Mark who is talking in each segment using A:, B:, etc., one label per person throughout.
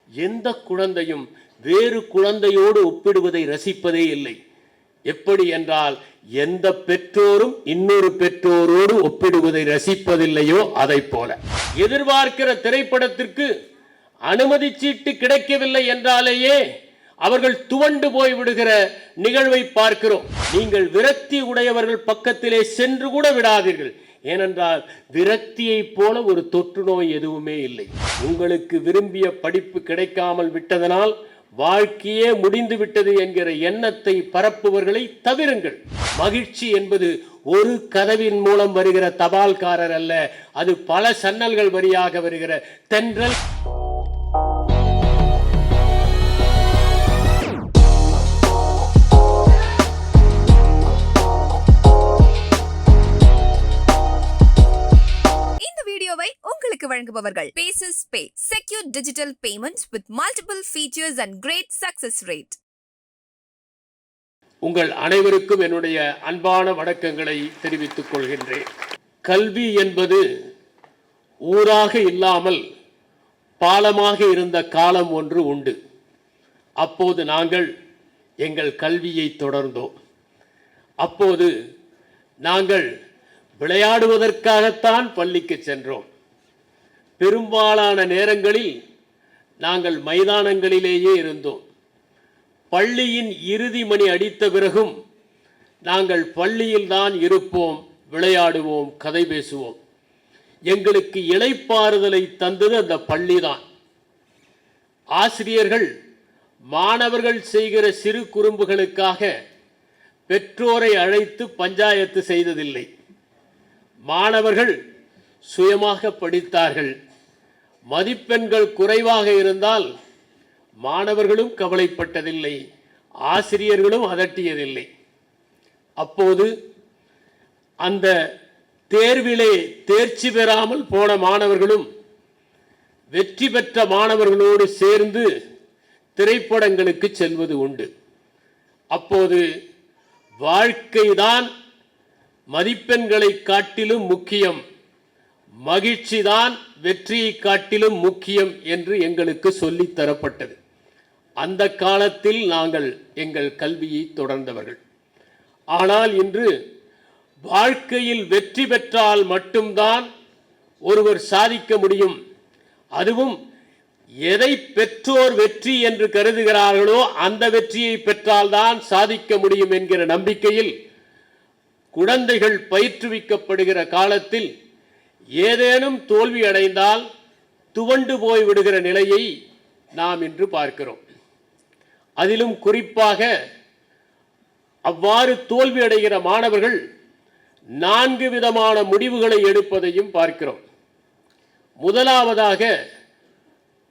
A: எந்த குழந்தையும் வேறு குழந்தையோடு ஒப்பிடுவதை ரசிப்பதே இல்லை. எப்படி என்றால், எந்த பெற்றோரும் இன்னொரு பெற்றோரோடு ஒப்பிடுவதை ரசிப்பதில்லையோ அதை போல எதிர்பார்க்கிற திரைப்படத்திற்கு அனுமதி சீட்டு கிடைக்கவில்லை என்றாலேயே அவர்கள் துவண்டு போய் விடுகிற நிகழ்வை பார்க்கிறோம். நீங்கள் விரக்தி உடையவர்கள் பக்கத்திலே சென்று கூட விடாதீர்கள். ஏனென்றால் விரக்தியை போல ஒரு தொற்று நோய் எதுவுமே இல்லை. உங்களுக்கு விரும்பிய படிப்பு கிடைக்காமல் விட்டதனால் வாழ்க்கையே முடிந்து விட்டது என்கிற எண்ணத்தை பரப்புவர்களை தவிருங்கள். மகிழ்ச்சி என்பது ஒரு கதவின் மூலம் வருகிற தபால்காரர் அல்ல, அது பல சன்னல்கள் வழியாக வருகிற தென்றல்.
B: உங்களுக்கு வழங்குபவர்கள் Paysys Pay, secure digital payments with multiple features and great success rate.
A: உங்கள் அனைவருக்கும் என்னுடைய அன்பான வணக்கங்களை தெரிவித்துக் கொள்கின்றேன். கல்வி என்பது ஊராக இல்லாமல் பாலமாக இருந்த காலம் ஒன்று உண்டு. அப்போது நாங்கள் எங்கள் கல்வியை தொடர்ந்தோம். அப்போது நாங்கள் விளையாடுவதற்காகத்தான் பள்ளிக்கு சென்றோம். பெரும்பாலான நேரங்களில் நாங்கள் மைதானங்களிலேயே இருந்தோம். பள்ளியின் இறுதி மணி அடித்த பிறகும் நாங்கள் பள்ளியில்தான் இருப்போம், விளையாடுவோம், கதை பேசுவோம். எங்களுக்கு இளைப்பாறுதலை தந்தது அந்த பள்ளிதான். ஆசிரியர்கள் மாணவர்கள் செய்கிற சிறு குறும்புகளுக்காக பெற்றோரை அழைத்து பஞ்சாயத்து செய்ததில்லை. மாணவர்கள் சுயமாக படித்தார்கள். மதிப்பெண்கள் குறைவாக இருந்தால் மாணவர்களும் கவலைப்பட்டதில்லை, ஆசிரியர்களும் அதட்டியதில்லை. அப்போது அந்த தேர்விலே தேர்ச்சி பெறாமல் போன மாணவர்களும் வெற்றி பெற்ற மாணவர்களோடு சேர்ந்து திரைப்படங்களுக்கு செல்வது உண்டு. அப்போது வாழ்க்கைதான் மதிப்பெண்களை காட்டிலும் முக்கியம், மகிழ்ச்சிதான் வெற்றியை காட்டிலும் முக்கியம் என்று எங்களுக்கு சொல்லித் தரப்பட்டது. அந்த காலத்தில் நாங்கள் எங்கள் கல்வியை தொடர்ந்தவர்கள். ஆனால் இன்று வாழ்க்கையில் வெற்றி பெற்றால் மட்டும்தான் ஒருவர் சாதிக்க முடியும். அதுவும் எதை பெற்றோர் வெற்றி என்று கருதுகிறார்களோ அந்த வெற்றியை பெற்றால்தான் சாதிக்க முடியும் என்கிற நம்பிக்கையில் குழந்தைகள் பயிற்றுவிக்கப்படுகிற காலத்தில் ஏதேனும் தோல்வி அடைந்தால் துவண்டு போய் விடுகிற நிலையை நாம் இன்று பார்க்கிறோம். அதிலும் குறிப்பாக அவ்வாறு தோல்வி அடைகிற மாணவர்கள் 4 விதமான முடிவுகளை எடுப்பதையும் பார்க்கிறோம். முதலாவதாக,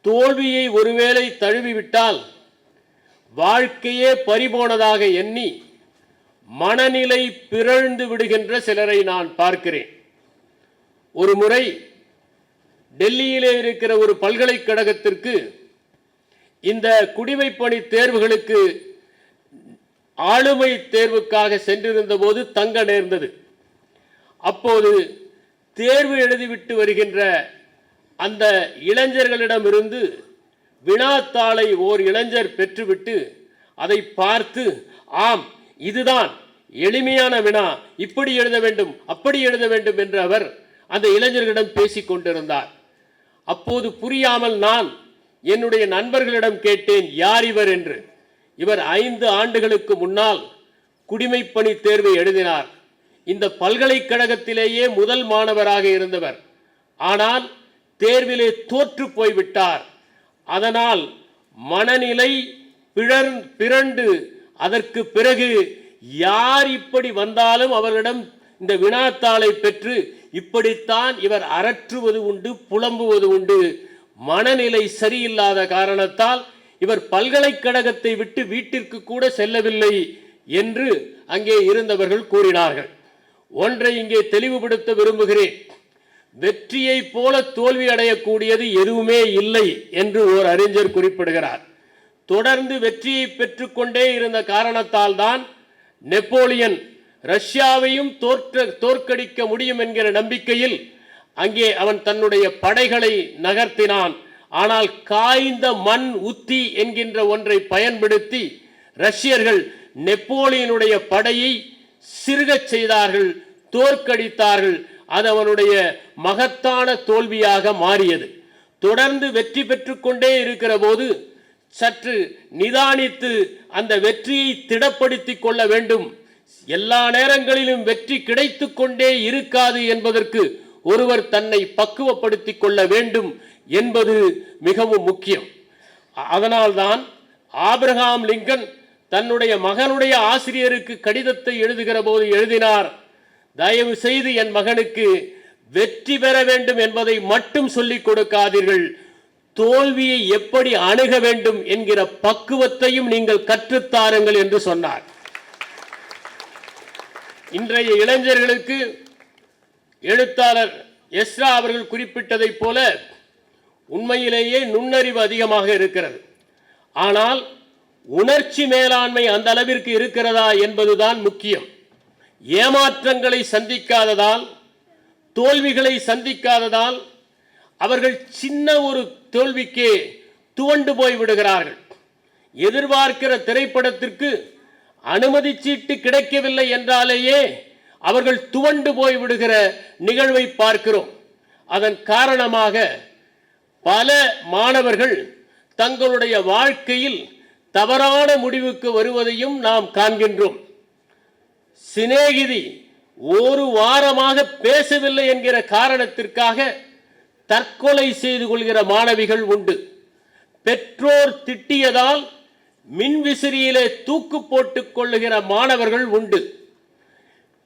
A: தோல்வியை ஒருவேளை தழுவிவிட்டால் வாழ்க்கையே பறிபோனதாக எண்ணி மனநிலை பிறழ்ந்து விடுகின்ற சிலரை நான் பார்க்கிறேன். ஒரு முறை டெல்லியிலே இருக்கிற ஒரு பல்கலைக்கழகத்திற்கு இந்த குடிமைப்பணி தேர்வுகளுக்கு ஆளுமை தேர்வுக்காக சென்றிருந்த போது தங்க நேர்ந்தது. அப்போது தேர்வு எழுதிவிட்டு வருகின்ற அந்த இளைஞர்களிடமிருந்து வினாத்தாளை ஓர் இளைஞர் பெற்றுவிட்டு அதை பார்த்து, ஆம் இதுதான் எளிமையான வினா, இப்படி எழுத வேண்டும், அப்படி எழுத வேண்டும் என்று அவர் அந்த இளைஞர்களிடம் பேசிக் கொண்டிருந்தார். அப்போது புரியாமல் நான் என்னுடைய நண்பர்களிடம் கேட்டேன், யார் இவர் என்று. இவர் 5 ஆண்டுகளுக்கு முன்னால் குடிமைப்பணி தேர்வை எழுதினார். இந்த பல்கலைக்கழகத்திலேயே முதல் மாணவராக இருந்தவர். ஆனால் தேர்விலே தோற்று போய்விட்டார். அதனால் மனநிலை பிறண்டு அதற்கு பிறகு யார் இப்படி வந்தாலும் அவர்களிடம் இந்த வினாத்தாளை பெற்று இப்படித்தான் இவர் அரற்றுவது உண்டு, புலம்புவது உண்டு. மனநிலை சரியில்லாத காரணத்தால் இவர் பல்கலைக்கழகத்தை விட்டு வீட்டிற்கு கூட செல்லவில்லை என்று அங்கே இருந்தவர்கள் கூறினார்கள். ஒன்றை இங்கே தெளிவுபடுத்த விரும்புகிறேன். வெற்றியை போல தோல்வி அடையக்கூடியது எதுவுமே இல்லை என்று ஓர் அறிஞர் குறிப்பிடுகிறார். தொடர்ந்து வெற்றியை பெற்றுக்கொண்டே இருந்த காரணத்தால் தான் நெப்போலியன் ரஷ்யாவையும் தோற்கடிக்க முடியும் என்கிற நம்பிக்கையில் அங்கே அவன் தன்னுடைய படைகளை நகர்த்தினான். ஆனால் காய்ந்த மண் உத்தி என்கின்ற ஒன்றை பயன்படுத்தி ரஷ்யர்கள் நெப்போலியனுடைய படையை சிறுகச் செய்தார்கள், தோற்கடித்தார்கள். அது அவனுடைய மகத்தான தோல்வியாக மாறியது. தொடர்ந்து வெற்றி பெற்றுக்கொண்டே இருக்கிற போது சற்று நிதானித்து அந்த வெற்றியை திடப்படுத்திக் கொள்ள வேண்டும். எல்லா நேரங்களிலும் வெற்றி கிடைத்து கொண்டே இருக்காது என்பதற்கு ஒருவர் தன்னை பக்குவப்படுத்திக் கொள்ள வேண்டும் என்பது மிகவும் முக்கியம். அதனால்தான் ஆபிரகாம் லிங்கன் தன்னுடைய மகனுடைய ஆசிரியருக்கு கடிதத்தை எழுதுகிற போது எழுதினார், தயவு செய்து என் மகனுக்கு வெற்றி பெற வேண்டும் என்பதை மட்டும் சொல்லிக் கொடுக்காதீர்கள், தோல்வியை எப்படி அணுக வேண்டும் என்கிற பக்குவத்தையும் நீங்கள் கற்றுத்தாருங்கள் என்று சொன்னார். இன்றைய இளைஞர்களுக்கு எழுத்தாளர் எஸ்ரா அவர்கள் குறிப்பிட்டதைப் போல உண்மையிலேயே நுண்ணறிவு அதிகமாக இருக்கிறது. ஆனால் உணர்ச்சி மேலாண்மை அந்த அளவிற்கு இருக்கிறதா என்பதுதான் முக்கியம். ஏமாற்றங்களை சந்திக்காததால், தோல்விகளை சந்திக்காததால் அவர்கள் சின்ன ஒரு தோல்விக்கே துவண்டு போய் விடுகிறார்கள். எதிர்பார்க்கிற திரைப்படத்திற்கு அனுமதி சீட்டு கிடைக்கவில்லை என்றாலேயே அவர்கள் துவண்டு போய் விடுகிற நிகழ்வை பார்க்கிறோம். அதன் காரணமாக பல மாணவர்கள் தங்களுடைய வாழ்க்கையில் தவறான முடிவுக்கு வருவதையும் நாம் காண்கின்றோம். சிநேகிதி ஒரு வாரமாக பேசவில்லை என்கிற காரணத்திற்காக தற்கொலை செய்து கொள்கிற மாணவிகள் உண்டு. பெற்றோர் திட்டியதால் மின்விசிறியிலே தூக்கு போட்டுக் கொள்ளுகிற மாணவர்கள் உண்டு.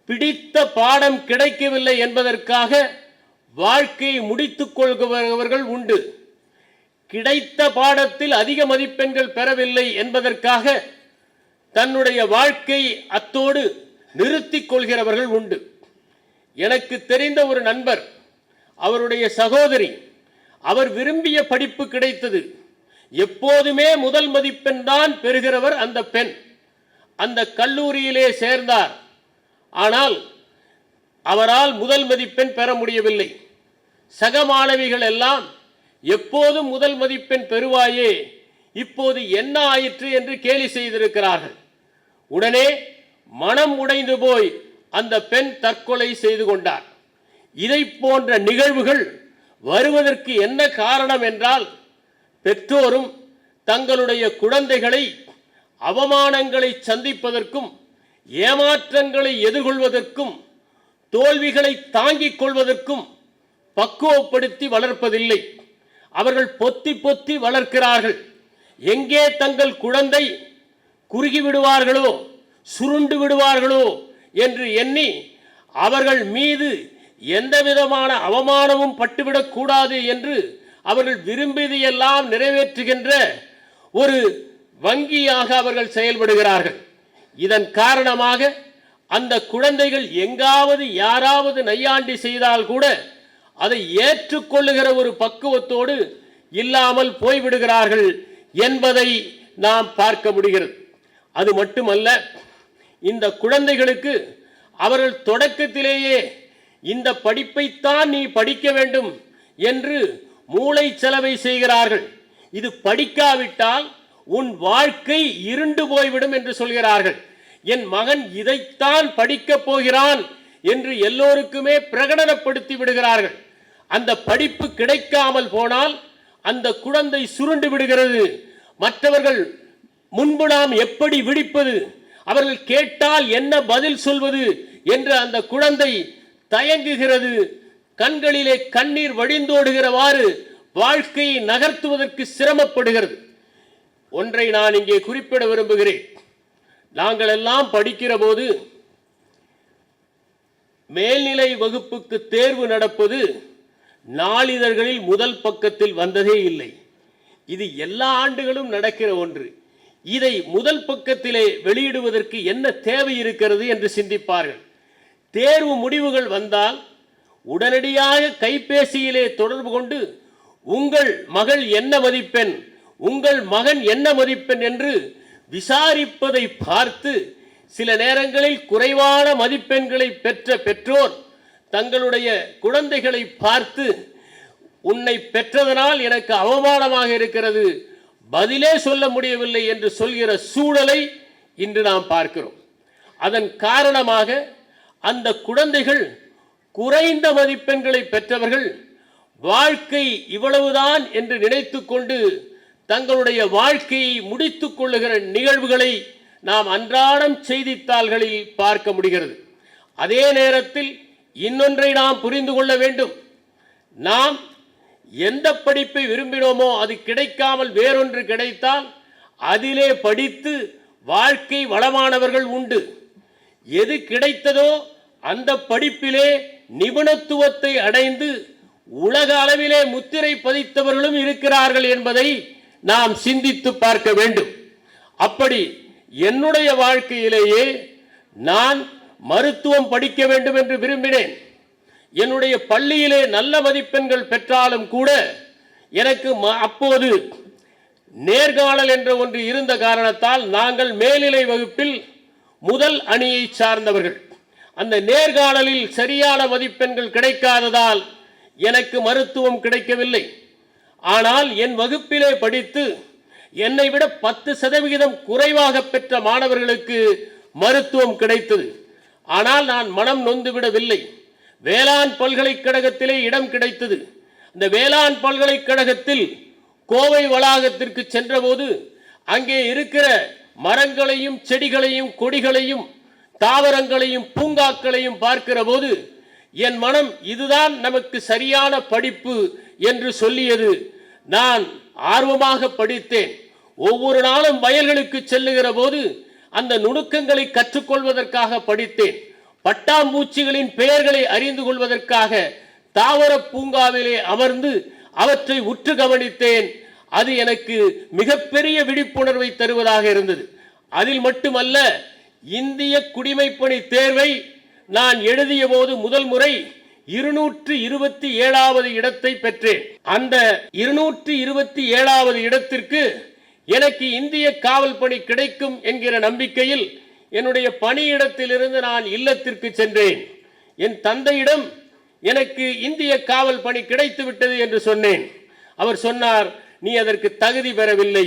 A: பிடித்த பாடம் கிடைக்கவில்லை என்பதற்காக வாழ்க்கையை முடித்துக் கொள்கிறவர்கள் உண்டு. கிடைத்த பாடத்தில் அதிக மதிப்பெண்கள் பெறவில்லை என்பதற்காக தன்னுடைய வாழ்க்கை அத்தோடு நிறுத்திக் கொள்கிறவர்கள் உண்டு. எனக்கு தெரிந்த ஒரு நண்பர், அவருடைய சகோதரி, அவர் விரும்பிய படிப்பு கிடைத்தது. எப்போதுமே முதல் மதிப்பெண் தான் பெறுகிறவர் அந்த பெண். அந்த கல்லூரியிலே சேர்ந்தார். ஆனால் அவரால் முதல் மதிப்பெண் பெற முடியவில்லை. சக மாணவிகள் எல்லாம் எப்போதும் முதல் மதிப்பெண் பெறுவாயே, இப்போது என்ன ஆயிற்று என்று கேலி செய்திருக்கிறார்கள். உடனே மனம் உடைந்து போய் அந்த பெண் தற்கொலை செய்து கொண்டார். இதை போன்ற நிகழ்வுகள் வருவதற்கு என்ன காரணம் என்றால், பெற்றோரும் தங்களுடைய குழந்தைகளை அவமானங்களை சந்திப்பதற்கும், ஏமாற்றங்களை எதிர்கொள்வதற்கும், தோல்விகளை தாங்கிக் கொள்வதற்கும் பக்குவப்படுத்தி வளர்ப்பதில்லை. அவர்கள் பொத்தி பொத்தி வளர்க்கிறார்கள். எங்கே தங்கள் குழந்தை குறுகி விடுவார்களோ, சுருண்டு விடுவார்களோ என்று எண்ணி அவர்கள் மீது எந்த விதமான அவமானமும் பட்டுவிடக் கூடாது என்று அவர்கள் விரும்பியதையெல்லாம் நிறைவேற்றுகின்ற ஒரு வங்கியாக அவர்கள் செயல்படுகிறார்கள். இதன் காரணமாக அந்த குழந்தைகள் எங்காவது யாராவது நையாண்டி செய்தால் கூட அதை ஏற்றுக்கொள்ளுகிற ஒரு பக்குவத்தோடு இல்லாமல் போய்விடுகிறார்கள் என்பதை நாம் பார்க்க முடிகிறது. அது மட்டுமல்ல, இந்த குழந்தைகளுக்கு அவர்கள் தொடக்கத்திலேயே இந்த படிப்பைத்தான் நீ படிக்க வேண்டும் என்று மூளை செலவை செய்கிறார்கள். இது படிக்காவிட்டால் உன் வாழ்க்கை இருண்டு போய்விடும் என்று சொல்கிறார்கள். என் மகன் இதைத்தான் படிக்கப் போகிறான் என்று எல்லோருக்குமே பிரகடனப்படுத்தி விடுகிறார்கள். அந்த படிப்பு கிடைக்காமல் போனால் அந்த குழந்தை சுருண்டு விடுகிறது. மற்றவர்கள் முன்பு நாம் எப்படி விழிப்பது, அவர்கள் கேட்டால் என்ன பதில் சொல்வது என்று அந்த குழந்தை தயங்குகிறது. கண்களிலே கண்ணீர் வழிந்தோடுகிறவாறு வாழ்க்கையை நகர்த்துவதற்கு சிரமப்படுகிறது. ஒன்றை நான் இங்கே குறிப்பிட விரும்புகிறேன். நாங்கள் எல்லாம் படிக்கிற போது மேல்நிலை வகுப்புக்கு தேர்வு நடப்பது நாளிதழ்களில் முதல் பக்கத்தில் வந்ததே இல்லை. இது எல்லா ஆண்டுகளும் நடக்கிற ஒன்று. இதை முதல் பக்கத்திலே வெளியிடுவதற்கு என்ன தேவை இருக்கிறது என்று சிந்திப்பார்கள். தேர்வு முடிவுகள் வந்தால் உடனடியாக கைபேசியிலே தொடர்பு கொண்டு உங்கள் மகள் என்ன மதிப்பெண், உங்கள் மகன் என்ன மதிப்பெண் என்று விசாரிப்பதை பார்த்து சில நேரங்களில் குறைவான மதிப்பெண்களை பெற்ற பெற்றோர் தங்களுடைய குழந்தைகளை பார்த்து உன்னை பெற்றதனால் எனக்கு அவமானமாக இருக்கிறது, பதிலே சொல்ல முடியவில்லை என்று சொல்கிற சூழலை இன்று நாம் பார்க்கிறோம். அதன் காரணமாக அந்த குழந்தைகள், குறைந்த மதிப்பெண்களை பெற்றவர்கள், வாழ்க்கை இவ்வளவுதான் என்று நினைத்துக்கொண்டு தங்களுடைய வாழ்க்கையை முடித்துக் கொள்ளுகிற நிகழ்வுகளை நாம் அன்றாடம் செய்தித்தாள்களில் பார்க்க முடிகிறது. அதே நேரத்தில் இன்னொன்றை நாம் புரிந்து கொள்ள வேண்டும். நாம் எந்த படிப்பை விரும்பினோமோ அது கிடைக்காமல் வேறொன்று கிடைத்தால் அதிலே படித்து வாழ்க்கை வளமானவர்கள் உண்டு. எது கிடைத்ததோ அந்த படிப்பிலே நிபுணத்துவத்தை அடைந்து உலக அளவிலே முத்திரை பதித்தவர்களும் இருக்கிறார்கள் என்பதை நாம் சிந்தித்து பார்க்க வேண்டும். அப்படி என்னுடைய வாழ்க்கையிலேயே நான் மருத்துவம் படிக்க வேண்டும் என்று விரும்பினேன். என்னுடைய பள்ளியிலே நல்ல மதிப்பெண்கள் பெற்றாலும் கூட எனக்கு அப்போது நேர்காணல் என்ற ஒன்று இருந்த காரணத்தால் நாங்கள் மேல்நிலை வகுப்பில் முதல் அணியை சார்ந்தவர்கள். அந்த நேர்காணலில் சரியான மதிப்பெண்கள் கிடைக்காததால் எனக்கு மருத்துவம் கிடைக்கவில்லை. ஆனால் என் வகுப்பிலே படித்து என்னை விட 10% குறைவாக பெற்ற மாணவர்களுக்கு மருத்துவம் கிடைத்தது. ஆனால் நான் மனம் நொந்து விடவில்லை. வேளாண் பல்கலைக்கழகத்திலே இடம் கிடைத்தது. இந்த வேளாண் பல்கலைக்கழகத்தில் கோவை வளாகத்திற்கு சென்றபோது அங்கே இருக்கிற மரங்களையும் செடிகளையும் கொடிகளையும் தாவரங்களையும் பூங்காக்களையும் பார்க்கிற போது என் மனம் இதுதான் நமக்கு சரியான படிப்பு என்று சொல்லியது. நான் ஆர்வமாக படித்தேன். ஒவ்வொரு நாளும் வயல்களுக்கு செல்லுகிற போது அந்த நுணுக்கங்களை கற்றுக்கொள்வதற்காக படித்தேன். பட்டாம்பூச்சிகளின் பெயர்களை அறிந்து கொள்வதற்காக தாவர பூங்காவிலே அமர்ந்து அவற்றை உற்று கவனித்தேன். அது எனக்கு மிகப்பெரிய விழிப்புணர்வை தருவதாக இருந்தது. அதில் மட்டுமல்ல, இந்திய குடிமைப்பணி தேர்வை நான் எழுதிய போது முதல் முறை 227வது இடத்தை பெற்றேன். அந்த 227வது இடத்திற்கு எனக்கு இந்திய காவல் பணி கிடைக்கும் என்கிற நம்பிக்கையில் என்னுடைய பணியிடத்திலிருந்து நான் இல்லத்திற்கு சென்றேன். என் தந்தையிடம் எனக்கு இந்திய காவல் பணி கிடைத்து விட்டது என்று சொன்னேன். அவர் சொன்னார், நீ அதற்கு தகுதி பெறவில்லை.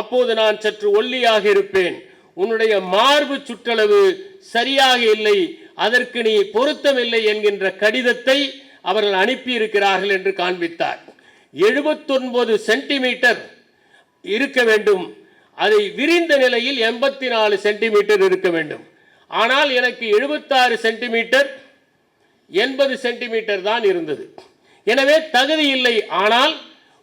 A: அப்போது நான் சற்று ஒல்லியாக இருப்பேன். உன்னுடைய மார்பு சுற்றளவு சரியாக இல்லை, அதற்கு நீ பொருத்தமில்லை என்கின்ற கடிதத்தை அவர்கள் அனுப்பியிருக்கிறார்கள் என்று காண்பித்தார். 79 சென்டிமீட்டர் இருக்க வேண்டும், அதை விரிந்த நிலையில் 84 சென்டிமீட்டர் இருக்க வேண்டும். ஆனால் எனக்கு 76 சென்டிமீட்டர் 80 சென்டிமீட்டர் தான் இருந்தது. எனவே தகுதி இல்லை. ஆனால்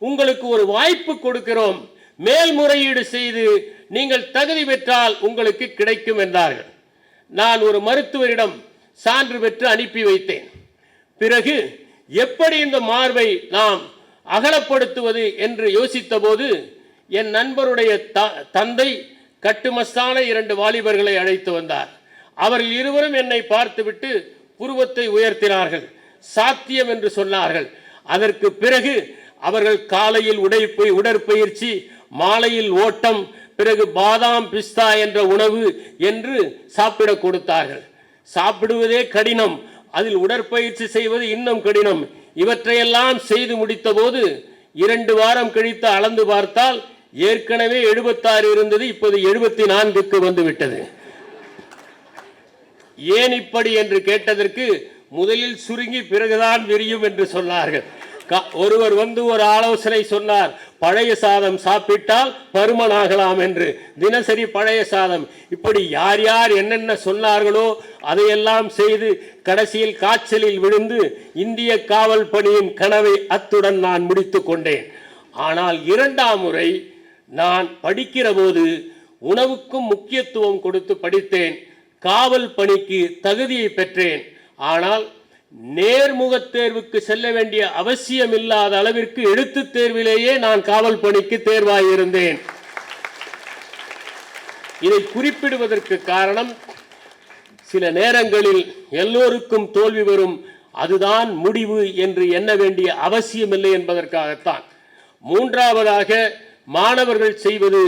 A: உங்களுக்கு ஒரு வாய்ப்பு கொடுக்கிறோம், மேல்முறையீடு செய்து நீங்கள் தகுதி பெற்றால் உங்களுக்கு கிடைக்கும் என்றார்கள். நான் ஒரு மருத்துவரிடம் சான்று பெற்று அனுப்பி வைத்தேன். பிறகு எப்படி இந்த மார்பை நாம் அகலப்படுத்துவது என்று யோசித்த போது என் நண்பருடைய தந்தை கட்டுமஸ்தான 2 வாலிபர்களை அழைத்து வந்தார். அவர்கள் இருவரும் என்னை பார்த்துவிட்டு புருவத்தை உயர்த்தினார்கள். சாத்தியம் என்று சொன்னார்கள். அதற்கு பிறகு அவர்கள் காலையில் உடற்பயிற்சி, மாலையில் ஓட்டம், பிறகு பாதாம் பிஸ்தா என்ற உணவு என்று சாப்பிட கொடுத்தார்கள். சாப்பிடுவதே கடினம், அதில் உடற்பயிற்சி செய்வது இன்னும் கடினம். இவற்றையெல்லாம் செய்து முடித்த போது 2 வாரம் கழித்து அளந்து பார்த்தால் ஏற்கனவே 76 இருந்தது, இப்போது 74க்கு வந்துவிட்டது. ஏன் இப்படி என்று கேட்டதற்கு முதலில் சுருங்கி பிறகுதான் விரியும் என்று சொன்னார்கள். ஒருவர் வந்து ஒரு ஆலோசனை சொன்னார், பழைய சாதம் சாப்பிட்டால் பருமனாகலாம் என்று. தினசரி பழைய சாதம், இப்படி யார் யார் என்னென்ன சொன்னார்களோ அதையெல்லாம் செய்து கடைசியில் காய்ச்சலில் விழுந்து இந்திய காவல் பணியின் கனவை அத்துடன் நான் முடித்து கொண்டேன். ஆனால் 2ஆம் முறை நான் படிக்கிற போது உணவுக்கும் முக்கியத்துவம் கொடுத்து படித்தேன். காவல் பணிக்கு தகுதியை பெற்றேன். ஆனால் நேர்முக தேர்வுக்கு செல்ல வேண்டிய அவசியம் இல்லாத அளவிற்கு எழுத்துத் தேர்விலேயே நான் காவல் பணிக்கு தேர்வாயிருந்தேன். இதை குறிப்பிடுவதற்கு காரணம், சில நேரங்களில் எல்லோருக்கும் தோல்வி வரும், அதுதான் முடிவு என்று எண்ண வேண்டிய அவசியம் இல்லை என்பதற்காகத்தான். 3ஆவதாக மாணவர்கள் செய்வது,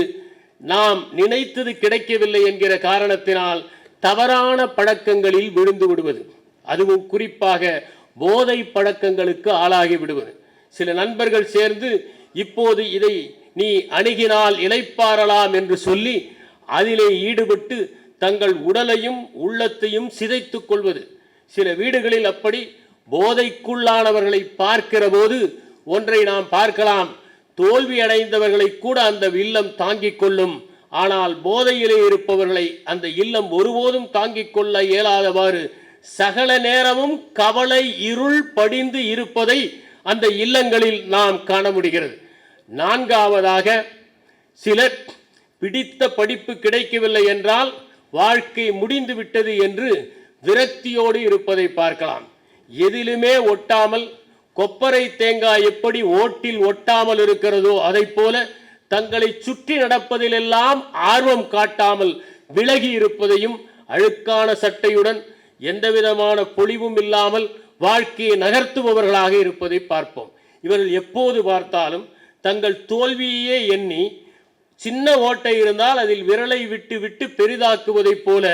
A: நாம் நினைத்தது கிடைக்கவில்லை என்கிற காரணத்தினால் தவறான பழக்கங்களில் விழுந்து விடுவது, அதுவும் குறிப்பாக போதை பழக்கங்களுக்கு ஆளாகி விடுவது. சில நண்பர்கள் சேர்ந்து இப்போது இதை நீ அணுகினால் இளைப்பாறலாம் என்று சொல்லி அதிலே ஈடுபட்டு தங்கள் உடலையும் உள்ளத்தையும் சிதைத்துக் கொள்வது. சில வீடுகளில் அப்படி போதைக்குள்ளானவர்களை பார்க்கிற போது ஒன்றை நாம் பார்க்கலாம், தோல்வி அடைந்தவர்களை கூட அந்த இல்லம் தாங்கிக் கொள்ளும். ஆனால் போதையிலே இருப்பவர்களை அந்த இல்லம் ஒருபோதும் தாங்கிக் கொள்ள இயலாதவாறு சகல நேரமும் கவலை இருள் படிந்து இருப்பதை அந்த இல்லங்களில் நாம் காண முடிகிறது. நான்காவதாக, சிலர் பிடித்த படிப்பு கிடைக்கவில்லை என்றால் வாழ்க்கை முடிந்து விட்டது என்று விரக்தியோடு இருப்பதை பார்க்கலாம். எதிலுமே ஒட்டாமல், கொப்பரை தேங்காய் எப்படி ஓட்டில் ஒட்டாமல் இருக்கிறதோ அதை போல தங்களை சுற்றி நடப்பதிலெல்லாம் ஆர்வம் காட்டாமல் விலகி இருப்பதையும், அழுக்கான சட்டையுடன் எந்தவிதமான பொலிவும் இல்லாமல் வாழ்க்கையை நகர்த்துபவர்களாக இருப்பதை பார்ப்போம். இவர்கள் எப்போது பார்த்தாலும் தங்கள் தோல்வியே எண்ணி, சின்ன ஓட்டை இருந்தால் அதில் விரலை விட்டு விட்டு பெரிதாக்குவதைப் போல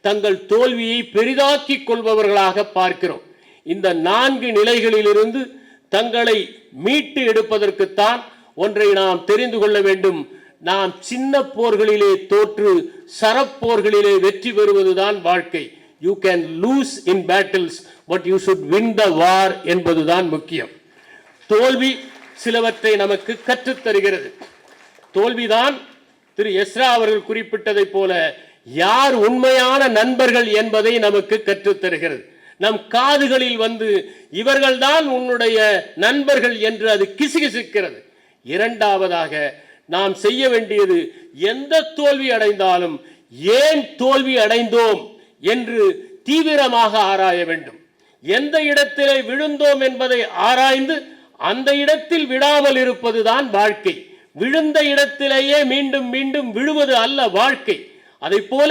A: தங்கள் தோல்வியை பெரிதாக்கிக் கொள்பவர்களாக பார்க்கிறோம். இந்த 4 நிலைகளிலிருந்து தங்களை மீட்டு எடுப்பதற்குத்தான் ஒன்றை நாம் தெரிந்து கொள்ள வேண்டும். நாம் சின்ன போர்களிலே தோற்று சரப்போர்களிலே வெற்றி பெறுவதுதான் வாழ்க்கை. You can lose in battles, but you should win the war என்பதுதான் முக்கியம். தோல்வி சிலவற்றை நமக்கு கற்றுத்தருகிறது. தோல்விதான் திரு எஸ்ரா அவர்கள் குறிப்பிட்டதை போல யார் உண்மையான நண்பர்கள் என்பதை நமக்கு கற்றுத்தருகிறது. நம் காதுகளில் வந்து இவர்கள்தான் உன்னுடைய நண்பர்கள் என்று அது கிசுகிசுக்கிறது. இரண்டாவதாக, நாம் செய்ய வேண்டியது, எந்த தோல்வி அடைந்தாலும் ஏன் தோல்வி அடைந்தோம் என்று தீவிரமாக ஆராய வேண்டும். எந்த இடத்திலே விழுந்தோம் என்பதை ஆராய்ந்து அந்த இடத்தில் விடாமல் இருப்பதுதான் வாழ்க்கை. விழுந்த இடத்திலேயே மீண்டும் மீண்டும் விழுவது அல்ல வாழ்க்கை. அதை போல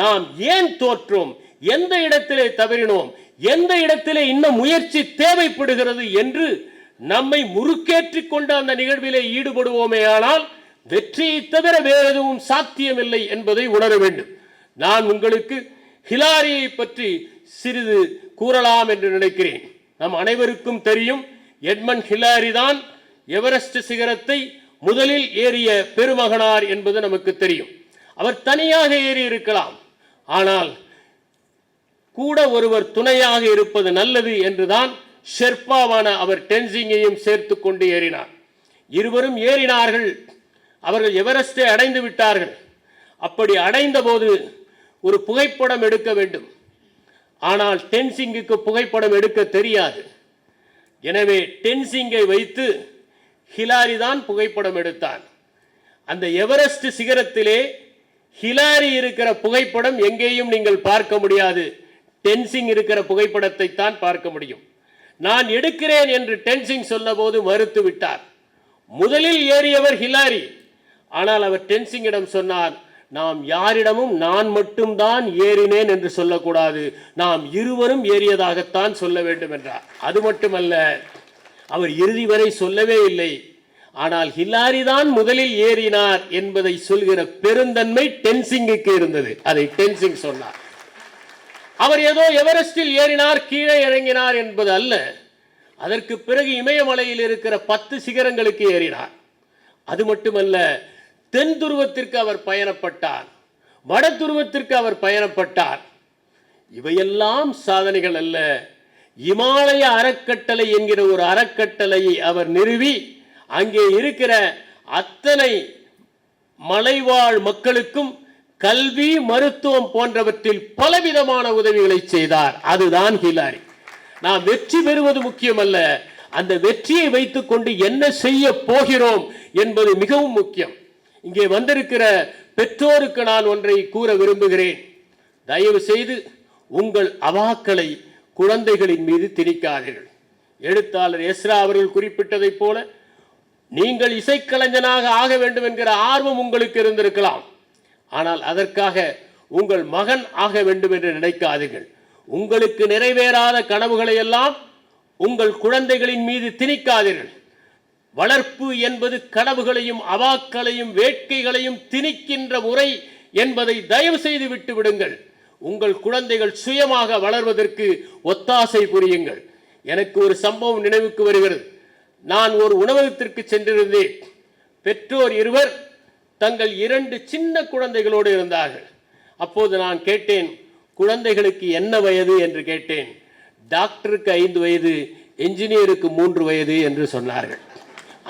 A: நாம் ஏன் தோற்றோம், எந்த இடத்திலே தவறினோம், எந்த இடத்திலே இன்னும் முயற்சி தேவைப்படுகிறது என்று நம்மை முறுக்கேற்றிக் கொண்டு அந்த நிகழ்விலே ஈடுபடுவோமே ஆனால் வெற்றியை தவிர வேறு எதுவும் சாத்தியமில்லை என்பதை உணர வேண்டும். நான் உங்களுக்கு ஹிலாரியை பற்றி சிறிது கூறலாம் என்று நினைக்கிறேன். நம் அனைவருக்கும் தெரியும், எட்மண்ட் ஹிலாரி தான் எவரெஸ்ட் சிகரத்தை முதலில் ஏறிய பெருமகனார் என்பது நமக்கு தெரியும். அவர் தனியாக ஏறி இருக்கலாம், ஆனால் கூட ஒருவர் துணையாக இருப்பது நல்லது என்றுதான் ஷெர்பாவான அவர் டென்சிங்கையும் சேர்த்து கொண்டு ஏறினார். இருவரும் ஏறினார்கள். அவர்கள் எவரெஸ்டை அடைந்து விட்டார்கள். அப்படி அடைந்த போது ஒரு புகைப்படம் எடுக்க வேண்டும். ஆனால் டென்சிங்குக்கு புகைப்படம் எடுக்க தெரியாது. எனவே டென்சிங்கை வைத்து ஹிலாரி தான் புகைப்படம் எடுத்தான். அந்த எவரெஸ்ட் சிகரத்திலே ஹிலாரி இருக்கிற புகைப்படம் எங்கேயும் நீங்கள் பார்க்க முடியாது. டென்சிங் இருக்கிற புகைப்படத்தை தான் பார்க்க முடியும். நான் எடுக்கிறேன் என்று டென்சிங் சொன்னபோது மறுத்து விட்டார். முதலில் ஏறியவர் ஹிலாரி. ஆனால் அவர் டென்சிங்கிடம் சொன்னார், நாம் யாரிடமும் நான் மட்டும்தான் ஏறினேன் என்று சொல்லக்கூடாது, நாம் இருவரும் ஏறியதாகத்தான் சொல்ல வேண்டும் என்றார். அது மட்டுமல்ல, அவர் இறுதி வரை சொல்லவே இல்லை. ஆனால் ஹிலாரி தான் முதலில் ஏறினார் என்பதை சொல்கிற பெருந்தன்மை டென்சிங்குக்கு இருந்தது. அதை டென்சிங் சொன்னார். அவர் ஏதோ எவரெஸ்டில் ஏறினார், கீழே இறங்கினார் என்பது அல்ல. அதற்கு பிறகு இமயமலையில் இருக்கிற 10 சிகரங்களுக்கு ஏறினார். அது மட்டுமல்ல, தென் துருவத்திற்கு அவர் பயணப்பட்டார், வட துருவத்திற்கு அவர் பயணப்பட்டார். இவையெல்லாம் சாதனைகள் அல்ல. இமாலய அறக்கட்டளை என்கிற ஒரு அறக்கட்டளையை அவர் நிறுவி அங்கே இருக்கிற அத்தனை மலைவாழ் மக்களுக்கும் கல்வி, மருத்துவம் போன்றவற்றில் பலவிதமான உதவிகளை செய்தார். அதுதான் ஹிலாரி. நாம் வெற்றி பெறுவது முக்கியமல்ல, அந்த வெற்றியை வைத்துக் கொண்டு என்ன செய்ய போகிறோம் என்பது மிகவும் முக்கியம். இங்கே வந்திருக்கிற பெற்றோருக்கு நான் ஒன்றை கூற விரும்புகிறேன். தயவு செய்து உங்கள் அவாக்களை குழந்தைகளின் மீது திணிக்காதீர்கள். எழுத்தாளர் எஸ்ரா அவர்கள் குறிப்பிட்டதைப் போல நீங்கள் இசைக்கலைஞனாக ஆக வேண்டும் என்கிற ஆர்வம் உங்களுக்கு இருந்திருக்கலாம். ஆனால் அதற்காக உங்கள் மகன் ஆக வேண்டும் என்று நினைக்காதீர்கள். உங்களுக்கு நிறைவேறாத கனவுகளை எல்லாம் உங்கள் குழந்தைகளின் மீது திணிக்காதீர்கள். வளர்ப்பு என்பது கனவுகளையும் அவாக்களையும் வேட்கைகளையும் திணிக்கின்ற முறை என்பதை தயவு செய்து விட்டு விடுங்கள். உங்கள் குழந்தைகள் சுயமாக வளர்வதற்கு ஒத்தாசை புரியுங்கள். எனக்கு ஒரு சம்பவம் நினைவுக்கு வருகிறது. நான் ஒரு உணவகத்திற்கு சென்றிருந்தேன். பெற்றோர் இருவர் தங்கள் 2 சின்ன குழந்தைகளோடு இருந்தார்கள். அப்போது நான் கேட்டேன், குழந்தைகளுக்கு என்ன வயது என்று கேட்டேன். டாக்டருக்கு 5 வயது, என்ஜினியருக்கு 3 வயது என்று சொன்னார்கள்.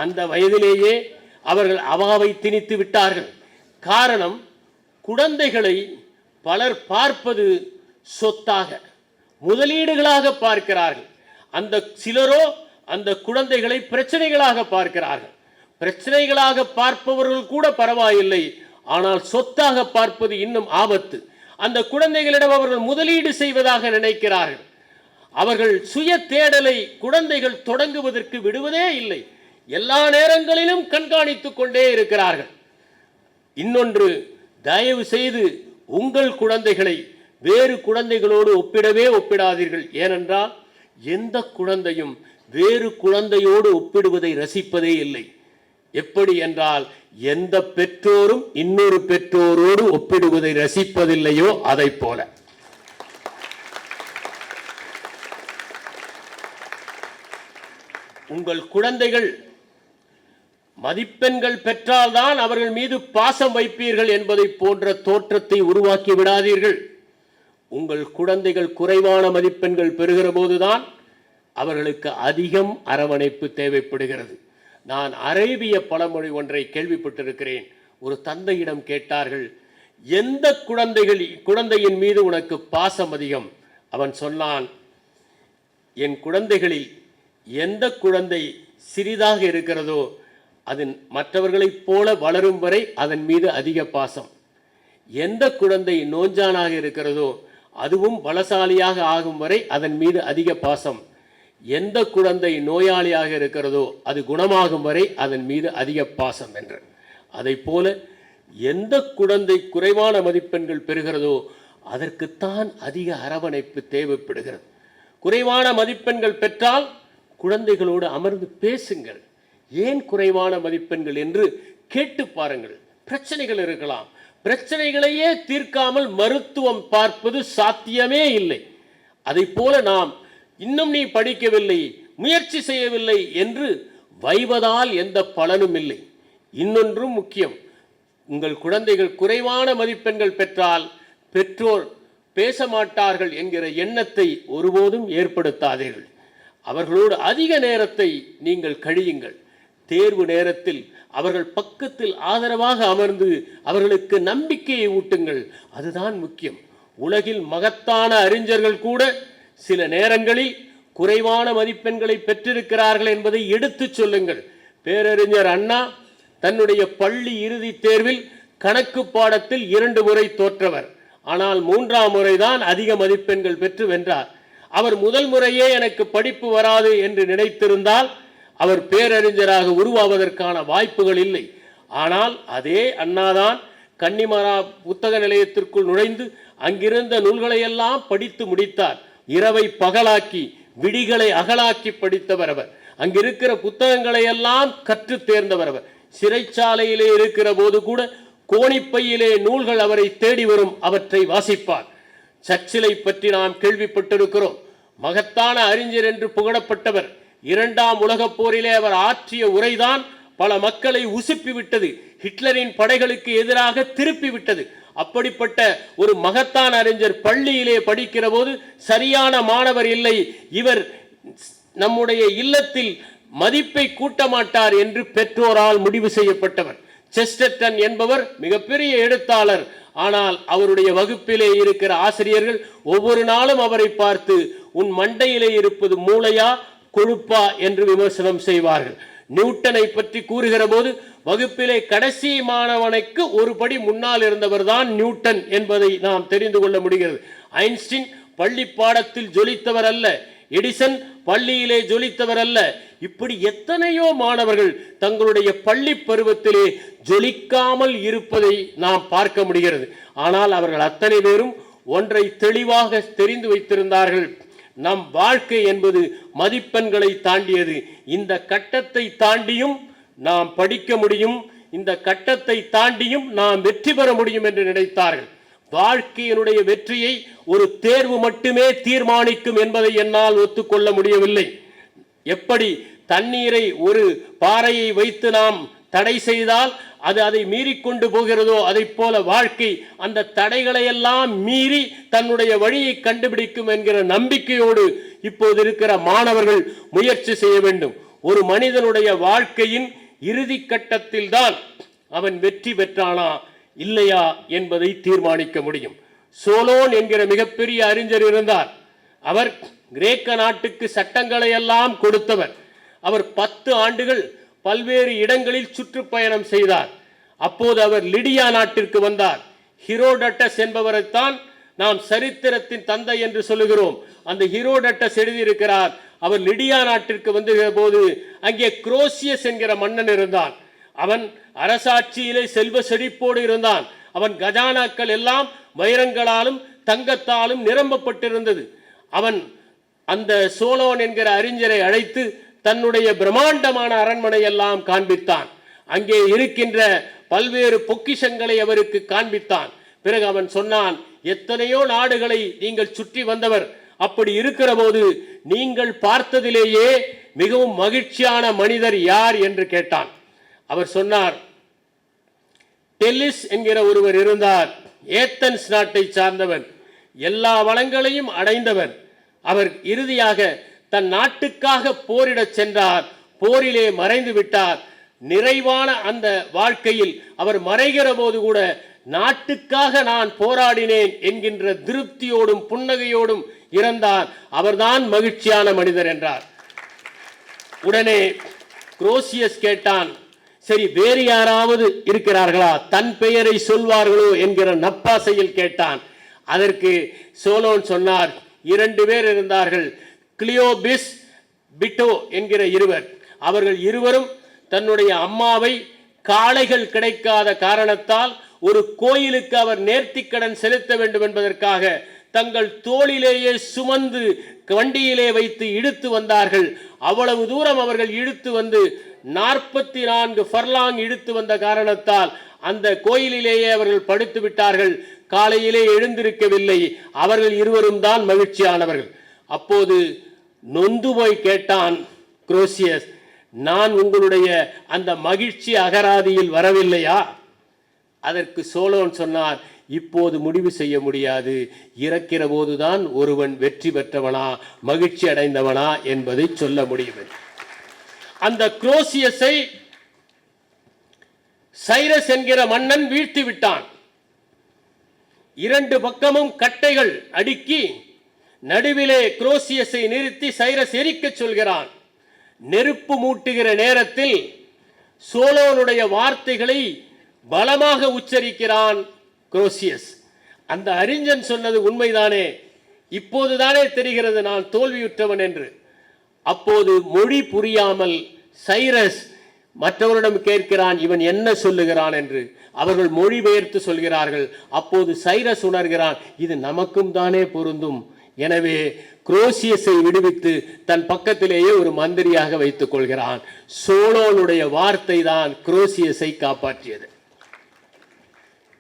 A: அந்த வயதிலேயே அவர்கள் அவாவை திணித்து விட்டார்கள். காரணம், குழந்தைகளை பலர் பார்ப்பது சொத்தாக, முதலீடுகளாக பார்க்கிறார்கள். அந்த சிலரோ அந்த குழந்தைகளை பிரச்சனைகளாக பார்க்கிறார்கள். பிரச்சனைகளாக பார்ப்பவர்கள் கூட பரவாயில்லை, ஆனால் சொத்தாக பார்ப்பது இன்னும் ஆபத்து. அந்த குழந்தைகளிடம் அவர்கள் முதலீடு செய்வதாக நினைக்கிறார்கள். அவர்கள் சுய தேடலை குழந்தைகள் தொடங்குவதற்கு விடுவதே இல்லை. எல்லா நேரங்களிலும் கண்காணித்துக் கொண்டே இருக்கிறார்கள். இன்னொன்று, தயவு செய்து உங்கள் குழந்தைகளை வேறு குழந்தைகளோடு ஒப்பிடாதீர்கள். ஏனென்றால் எந்த குழந்தையும் வேறு குழந்தையோடு ஒப்பிடுவதை ரசிப்பதே இல்லை. எப்படி என்றால், எந்த பெற்றோரும் இன்னொரு பெற்றோரோடு ஒப்பிடுவதை ரசிப்பதில்லையோ அதை போல. உங்கள் குழந்தைகள் மதிப்பெண்கள் பெற்றால்தான் அவர்கள் மீது பாசம் வைப்பீர்கள் என்பதை போன்ற தோற்றத்தை உருவாக்கி விடாதீர்கள். உங்கள் குழந்தைகள் குறைவான மதிப்பெண்கள் பெறுகிற போதுதான் அவர்களுக்கு அதிகம் அரவணைப்பு தேவைப்படுகிறது. நான் அரேபிய பழமொழி ஒன்றை கேள்விப்பட்டிருக்கிறேன். ஒரு தந்தையிடம் கேட்டார்கள், எந்த குழந்தையின் மீது உனக்கு பாசம் அதிகம்? அவன் சொன்னான், என் குழந்தைகளில் எந்த குழந்தை சிறிதாக இருக்கிறதோ அது மற்றவர்களைப் போல வளரும் வரை அதன் மீது அதிக பாசம். எந்த குழந்தை நோஞ்சானாக இருக்கிறதோ அதுவும் பலசாலியாக ஆகும் வரை அதன் மீது அதிக பாசம். எந்த குழந்தை நோயாளியாக இருக்கிறதோ அது குணமாகும் வரை அதன் மீது அதிக பாசம் என்று. அதை போல எந்த குழந்தை குறைவான மதிப்பெண்கள் பெறுகிறதோ அதற்குத்தான் அதிக அரவணைப்பு தேவைப்படுகிறது. குறைவான மதிப்பெண்கள் பெற்றால் குழந்தைகளோடு அமர்ந்து பேசுங்கள். ஏன் குறைவான மதிப்பெண்கள் என்று கேட்டு பாருங்கள். பிரச்சனைகள் இருக்கலாம். பிரச்சனைகளையே தீர்க்காமல் மருத்துவம் பார்ப்பது சாத்தியமே இல்லை. அதை போல நாம் இன்னும் நீ படிக்கவில்லை, முயற்சி செய்யவில்லை என்று வைவதால் எந்த பலனும் இல்லை. இன்னொன்றும் முக்கியம், உங்கள் குழந்தைகள் குறைவான மதிப்பெண்கள் பெற்றால் பெற்றோர் பேச மாட்டார்கள் என்கிற எண்ணத்தை ஒருபோதும் ஏற்படுத்தாதீர்கள். அவர்களோடு அதிக நேரத்தை நீங்கள் கழியுங்கள். தேர்வு நேரத்தில் அவர்கள் பக்கத்தில் ஆதரவாக அமர்ந்து அவர்களுக்கு நம்பிக்கையை ஊட்டுங்கள். அதுதான் முக்கியம். உலகில் மகத்தான அறிஞர்கள் கூட சில நேரங்களில் குறைவான மதிப்பெண்களை பெற்றிருக்கிறார்கள் என்பதை எடுத்துச் சொல்லுங்கள். பேரறிஞர் அண்ணா தன்னுடைய பள்ளி இறுதி தேர்வில் கணக்கு பாடத்தில் 2 முறை தோற்றவர். ஆனால் 3ஆம் முறைதான் அதிக மதிப்பெண்கள் பெற்று வென்றார். அவர் முதல் முறையே எனக்கு படிப்பு வராது என்று நினைத்திருந்தால் அவர் பேரறிஞராக உருவாவதற்கான வாய்ப்புகள் இல்லை. ஆனால் அதே அண்ணாதான் கன்னிமரா புத்தக நிலையத்திற்குள் நுழைந்து அங்கிருந்த நூல்களை எல்லாம் படித்து முடித்தார். இரவை பகலாக்கி விடிகளை அகலாக்கி படித்தவர் அவர். அங்கிருக்கிற புத்தகங்களை எல்லாம் கற்று தேர்ந்தவர் அவர். சிறைச்சாலையிலே இருக்கிற போது கூட கோணிப்பையிலே நூல்கள் அவரை தேடி வரும், அவற்றை வாசிப்பார். சர்ச்சிலை பற்றி நாம் கேள்விப்பட்டிருக்கிறோம். மகத்தான அறிஞர் என்று புகழப்பட்டவர். 2ஆம் உலகப் போரிலே அவர் ஆற்றிய உரைதான் பல மக்களை உசுப்பி விட்டது, ஹிட்லரின் படைகளுக்கு எதிராக திருப்பி விட்டது. அப்படிப்பட்ட ஒரு மகத்தான அறிஞர் பள்ளியிலே படிக்கிற போது சரியான மாணவர் இல்லை, இவர் நம்முடைய இல்லத்தில் மதிப்பை கூட்ட மாட்டார் என்று பெற்றோரால் முடிவு செய்யப்பட்டவர். செஸ்டர்டன் என்பவர் மிகப்பெரிய எழுத்தாளர். ஆனால் அவருடைய வகுப்பிலே இருக்கிற ஆசிரியர்கள் ஒவ்வொரு நாளும் அவரை பார்த்து, உன் மண்டையிலே இருப்பது மூளையா கொழுப்பா என்று விமர்சனம் செய்வார்கள். நியூட்டனை பற்றி கூறுகிற போது வகுப்பிலே கடைசி மாணவனுக்கு ஒரு படி முன்னால் இருந்தவர் தான் நியூட்டன் என்பதை நாம் தெரிந்து கொள்ள முடிகிறது. ஐன்ஸ்டீன் பள்ளி பாடத்தில் ஜொலித்தவர் அல்ல, எடிசன் பள்ளியிலே ஜொலித்தவர் அல்ல. இப்படி எத்தனையோ மாணவர்கள் தங்களுடைய பள்ளி பருவத்திலே ஜொலிக்காமல் இருப்பதை நாம் பார்க்க முடிகிறது. ஆனால் அவர்கள் அத்தனை பேரும் ஒன்றை தெளிவாக தெரிந்து வைத்திருந்தார்கள், நம் வாழ்க்கை என்பது மதிப்பெண்களை தாண்டியது. இந்த கட்டத்தை தாண்டியும் நாம் படிக்க முடியும், இந்த கட்டத்தை தாண்டியும் நாம் வெற்றி பெற முடியும் என்று நினைத்தார்கள். வாழ்க்கையினுடைய வெற்றியை ஒரு தேர்வு மட்டுமே தீர்மானிக்கும் என்பதை என்னால் ஒத்துக்கொள்ள முடியவில்லை. எப்படி தண்ணீரை ஒரு பாறையை வைத்து நாம் தடை செய்தால் அது அதை மீறிக்கொண்டு போகிறதோ அதை போல வாழ்க்கை அந்த தடைகளை எல்லாம் மீறி தன்னுடைய வழியை கண்டுபிடிக்கும் என்கிற நம்பிக்கையோடு இப்போது இருக்கிற மாணவர்கள் முயற்சி செய்ய வேண்டும். ஒரு மனிதனுடைய வாழ்க்கையின் இறுதி கட்டத்தில் தான் அவன் வெற்றி பெற்றானா இல்லையா என்பதை தீர்மானிக்க முடியும். சோலோன் என்கிற மிகப்பெரிய அறிஞர் இருந்தார். அவர் கிரேக்க நாட்டுக்கு சட்டங்களை எல்லாம் கொடுத்தவர். அவர் 10 ஆண்டுகள் பல்வேறு இடங்களில் சுற்றுப்பயணம் செய்தார். அப்போது அவர் லிடியா நாட்டிற்கு வந்தார். ஹீரோடட்டஸ் என்பவரைத்தான் நாம் சரித்திரத்தின் தந்தை என்று சொல்லுகிறோம். அந்த ஹீரோடட்டஸ் எழுதியிருக்கிறார். அவர் லிடியா நாட்டிற்கு வந்திருக்கிற போது அங்கே குரோசியஸ் என்கிற மன்னன் இருந்தான். அவன் அரசாட்சியிலே செல்வ செழிப்போடு இருந்தான். அவன் கஜானாக்கள் எல்லாம் வைரங்களாலும் தங்கத்தாலும் நிரம்பப்பட்டிருந்தது. அவன் அந்த சோலோன் என்கிற அறிஞரை அழைத்து தன்னுடைய பிரம்மாண்டமான அரண்மனை எல்லாம் காண்பித்தான். அங்கே இருக்கின்ற பல்வேறு பொக்கிஷங்களை அவருக்கு காண்பித்தான். பிறகு அவன் சொன்னான், எத்தனையோ நாடுகளை நீங்கள் சுற்றி வந்தவர், அப்படி இருக்கிற போது நீங்கள் பார்த்ததிலேயே மிகவும் மகிழ்ச்சியான மனிதர் யார் என்று கேட்டான். அவர் சொன்னார், டெல்லிஸ் என்கிற ஒருவர் இருந்தார். ஏத்தன்ஸ் நாட்டை சார்ந்தவர், எல்லா வளங்களையும் அடைந்தவர். அவர் இறுதியாக தன் நாட்டுக்காக போரிடச் சென்றார். போரிலே மறைந்து விட்டார். நிறைவான அந்த வாழ்க்கையில் அவர் மறைகிற போது கூட நாட்டுக்காக நான் போராடினேன் என்கின்ற திருப்தியோடும் புன்னகையோடும் இறந்தார். அவர்தான் மகிழ்ச்சியான மனிதர் என்றார். உடனே குரோசியஸ் கேட்டான், சரி வேறு யாராவது இருக்கிறார்களா, தன் பெயரை சொல்வார்களோ என்கிற நப்பாசையில் கேட்டான். அதற்கு சோலோன் சொன்னார், 2 பேர் இருந்தார்கள், கிளியோபிஸ், பிட்டோ என்கிற இருவர். அவர்கள் இருவரும் தன்னுடைய அம்மாவை காளைகள் கிடைக்காத காரணத்தால் ஒரு கோயிலுக்கு அவர் நேர்த்திக்கடன் செலுத்த வேண்டும் என்பதற்காக தங்கள் தோளிலேயே சுமந்து வண்டியிலே வைத்து இழுத்து வந்தார்கள். அவ்வளவு தூரம் அவர்கள் இழுத்து வந்து 44 ஃபர்லாங் இழுத்து வந்த காரணத்தால் அந்த கோயிலிலேயே அவர்கள் படுத்து விட்டார்கள். காலையிலே எழுந்திருக்கவில்லை. அவர்கள் இருவரும் தான் மகிழ்ச்சியானவர்கள். அப்போது நொந்து போய் கேட்டான் குரோசியஸ், நான் உங்களுடைய அந்த மகிழ்ச்சி அகராதியில் வரவில்லையா? அதற்கு சோலோன் சொன்னார், இப்போது முடிவு செய்ய முடியாது. இறக்கிற போதுதான் ஒருவன் வெற்றி பெற்றவனா மகிழ்ச்சி அடைந்தவனா என்பதை சொல்ல முடியும். அந்த குரோசியஸை சைரஸ் என்கிற மன்னன் வீழ்த்தி விட்டான். 2 பக்கமும் கட்டைகள் அடுக்கி நடுவிலே குரோசியஸை நிறுத்தி சைரஸ் எரிக்க சொல்கிறான். நெருப்பு மூட்டுகிற நேரத்தில் சோலோனுடைய வார்த்தைகளை பலமாக உச்சரிக்கிறான் குரோசியஸ். அந்த அறிஞன் சொன்னது உண்மைதானே, இப்போதுதானே தெரிகிறது நான் தோல்வியுற்றவன் என்று. அப்போது மொழி புரியாமல் சைரஸ் மற்றவரிடம் கேட்கிறான், இவன் என்ன சொல்லுகிறான் என்று. அவர்கள் மொழிபெயர்த்து சொல்கிறார்கள். அப்போது சைரஸ் உணர்கிறான், இது நமக்கும் தானே பொருந்தும். எனவே குரோசியஸை விடுவித்து தன் பக்கத்திலேயே ஒரு மந்திரியாக வைத்துக் கொள்கிறான். சோலோனுடைய வார்த்தை தான் குரோசியஸை காப்பாற்றியது.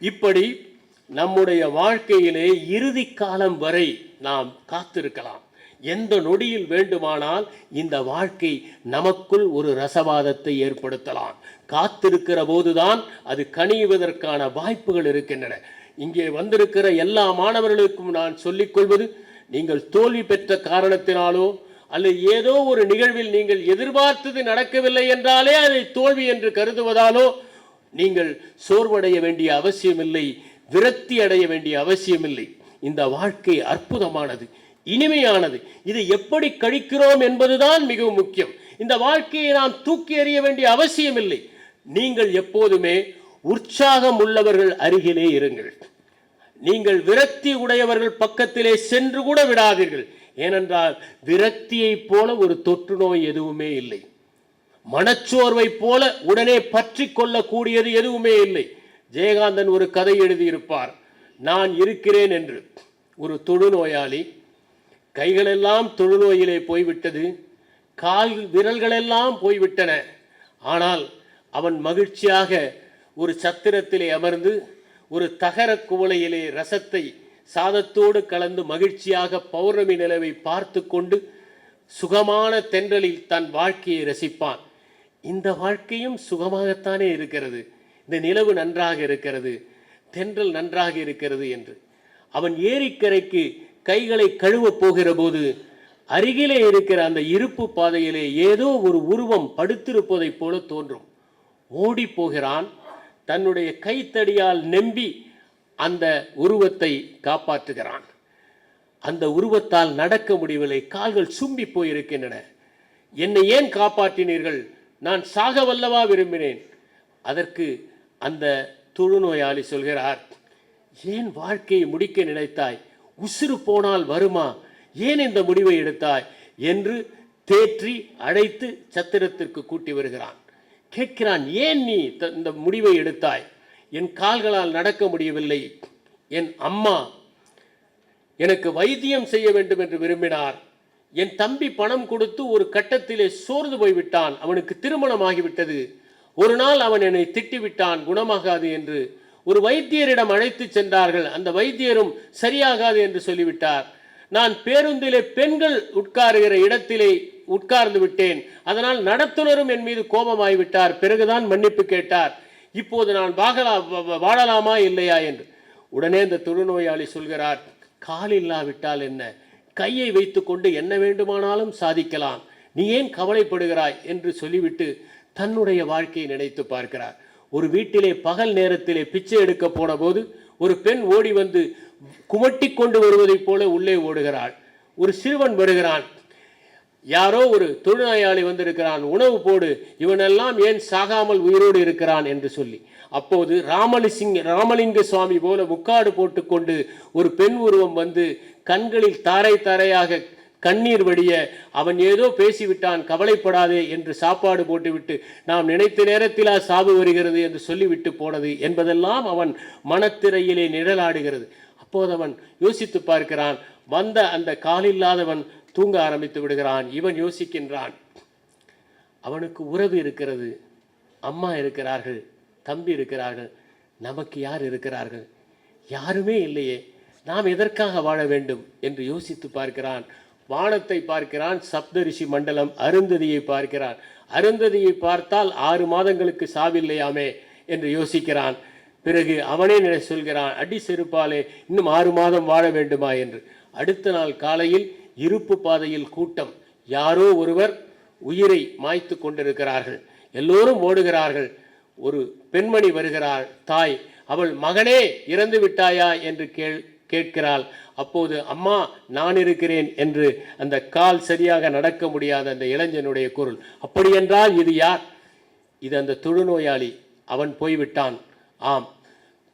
A: இப்படி நம்முடைய வாழ்க்கையிலே இறுதி காலம் வரை நாம் காத்திருக்கலாம். எந்த நொடியில் வேண்டுமானால் இந்த வாழ்க்கை நமக்குள் ஒரு ரசவாதத்தை ஏற்படுத்தலாம். காத்திருக்கிற போதுதான் அது கனிவதற்கான வாய்ப்புகள் இருக்கின்றன. இங்கே வந்திருக்கிற எல்லா மாணவர்களுக்கும் நான் சொல்லிக்கொள்வது, நீங்கள் தோல்வி பெற்ற காரணத்தினாலோ அல்லது ஏதோ ஒரு நிகழ்வில் நீங்கள் எதிர்பார்த்தது நடக்கவில்லை என்றாலே அதை தோல்வி என்று கருதுவதாலோ நீங்கள் சோர்வடைய வேண்டிய அவசியமில்லை, விரக்தி அடைய வேண்டிய அவசியமில்லை. இந்த வாழ்க்கை அற்புதமானது, இனிமையானது. இதை எப்படி கழிக்கிறோம் என்பதுதான் மிகவும் முக்கியம். இந்த வாழ்க்கையை நாம் தூக்கி எறிய வேண்டிய அவசியமில்லை. நீங்கள் எப்போதுமே உற்சாகம் உள்ளவர்கள் அருகிலே இருங்கள். நீங்கள் விரக்தி உடையவர்கள் பக்கத்திலே சென்று கூட விடாதீர்கள். ஏனென்றால் விரக்தியை போல ஒரு தொற்று நோய் எதுவுமே இல்லை. மனச்சோர்வை போல உடனே பற்றி கொள்ளக்கூடியது எதுவுமே இல்லை. ஜெயகாந்தன் ஒரு கதை எழுதியிருப்பார், நான் இருக்கிறேன் என்று. ஒரு தொழுநோயாளி, கைகளெல்லாம் தொழுநோயிலே போய்விட்டது, கால் விரல்களெல்லாம் போய்விட்டன. ஆனால் அவன் மகிழ்ச்சியாக ஒரு சத்திரத்திலே அமர்ந்து ஒரு தகர குவளையிலே ரசத்தை சாதத்தோடு கலந்து மகிழ்ச்சியாக பௌர்ணமி நிலவை பார்த்து கொண்டு சுகமான தென்றலில் தன் வாழ்க்கையை ரசிப்பான். இந்த வாழ்க்கையும் சுகமாகத்தானே இருக்கிறது, இந்த நிலவு நன்றாக இருக்கிறது, தென்றல் நன்றாக இருக்கிறது என்று அவன் ஏரிக்கரைக்கு கைகளை கழுவப் போகிற போது அருகிலே இருக்கிற அந்த இருப்பு பாதையிலே ஏதோ ஒரு உருவம் படுத்திருப்பதைப் போல தோன்றும். ஓடி போகிறான். தன்னுடைய கைத்தடியால் நெம்பி அந்த உருவத்தை காப்பாற்றுகிறான். அந்த உருவத்தால் நடக்க முடியவில்லை, கால்கள் சும்பி போயிருக்கின்றன. என்னை ஏன் காப்பாற்றினீர்கள்? நான் சாக வல்லவா விரும்பினேன். அதற்கு அந்த தொழுநோயாளி சொல்கிறார், ஏன் வாழ்க்கையை முடிக்க நினைத்தாய்? உசுறு போனால் வருமா? ஏன் இந்த முடிவை எடுத்தாய் என்று தேற்றி அழைத்து சத்திரத்திற்கு கூட்டி வருகிறான். கேட்கிறான், ஏன் நீ இந்த முடிவை எடுத்தாய்? என் கால்களால் நடக்க முடியவில்லை. என் அம்மா எனக்கு வைத்தியம் செய்ய வேண்டும் என்று விரும்பினார். என் தம்பி பணம் கொடுத்து ஒரு கட்டத்திலே சோர்ந்து போய்விட்டான். அவனுக்கு திருமணம் ஆகிவிட்டது. ஒரு நாள் அவன் என்னை திட்டிவிட்டான், குணமாகாது என்று. ஒரு வைத்தியரிடம் அழைத்து சென்றார்கள். அந்த வைத்தியரும் சரியாகாது என்று சொல்லிவிட்டார். நான் பேருந்திலே பெண்கள் உட்காருகிற இடத்திலே உட்கார்ந்து விட்டேன். அதனால் நடத்துனரும் என் மீது கோபமாகிவிட்டார். பிறகுதான் மன்னிப்பு கேட்டார். இப்போது நான் வாழலாமா இல்லையா என்று. உடனே இந்த தொழுநோயாளி சொல்கிறார், கால் இல்லாவிட்டால் என்ன, கையை வைத்துக்கொண்டு என்ன வேண்டுமானாலும் சாதிக்கலாம், நீ ஏன் கவலைப்படுகிறாய் என்று சொல்லிவிட்டு தன்னுடைய வாழ்க்கையை நினைத்து பார்க்கிறார். ஒரு வீட்டிலே பகல் நேரத்திலே பிச்சை எடுக்க போன போது ஒரு பெண் ஓடி வந்து குமட்டி கொண்டு வருவதைப் போல உள்ளே ஓடுகிறாள். ஒரு சிறுவன் வருகிறான். யாரோ ஒரு தொழுநோயாளி வந்திருக்கிறான், உணவு போடு, இவனெல்லாம் ஏன் சாகாமல் உயிரோடு இருக்கிறான் என்று சொல்லி. அப்போது ராமலிங்க சுவாமி போல முக்காடு போட்டுக்கொண்டு ஒரு பெண் உருவம் வந்து கண்களில் தாரை தாரையாக கண்ணீர் வடிய, அவன் ஏதோ பேசிவிட்டான், கவலைப்படாதே என்று சாப்பாடு போட்டுவிட்டு, நாம் நினைத்த நேரத்திலா சாவு வருகிறது என்று சொல்லிவிட்டு போனது என்பதெல்லாம் அவன் மனத்திரையிலே நிழலாடுகிறது. அப்போது அவன் யோசித்து பார்க்கிறான். வந்த அந்த காலில்லாதவன் தூங்க ஆரம்பித்து விடுகிறான். இவன் யோசிக்கின்றான், அவனுக்கு உறவு இருக்கிறது, அம்மா இருக்கிறார்கள், தம்பி இருக்கிறார்கள், நமக்கு யார் இருக்கிறார்கள்? யாருமே இல்லையே, நாம் எதற்காக வாழ வேண்டும் என்று யோசித்து பார்க்கிறான். வானத்தை பார்க்கிறான், சப்தரிஷி மண்டலம், அருந்ததியை பார்க்கிறான். அருந்ததியை பார்த்தால் 6 மாதங்களுக்கு சாவில்லையாமே என்று யோசிக்கிறான். பிறகு அவனே சொல்கிறான், அடி செருப்பாலே இன்னும் 6 மாதம் வாழ வேண்டுமா என்று. அடுத்த நாள் காலையில் இருப்பு பாதையில் கூட்டம். யாரோ ஒருவர் உயிரை மாய்த்து கொண்டிருக்கிறார்கள். எல்லோரும் ஓடுகிறார்கள். ஒரு பெண்மணி வருகிறாள், தாய். அவள், மகனே இறந்து விட்டாயா என்று கேட்கிறாள். அப்போது, அம்மா நான் இருக்கிறேன் என்று அந்த கால் சரியாக நடக்க முடியாத அந்த இளைஞனுடைய குரல். அப்படியென்றால் இது யார்? இது அந்த தொழுநோயாளி. அவன் போய்விட்டான். ஆம்,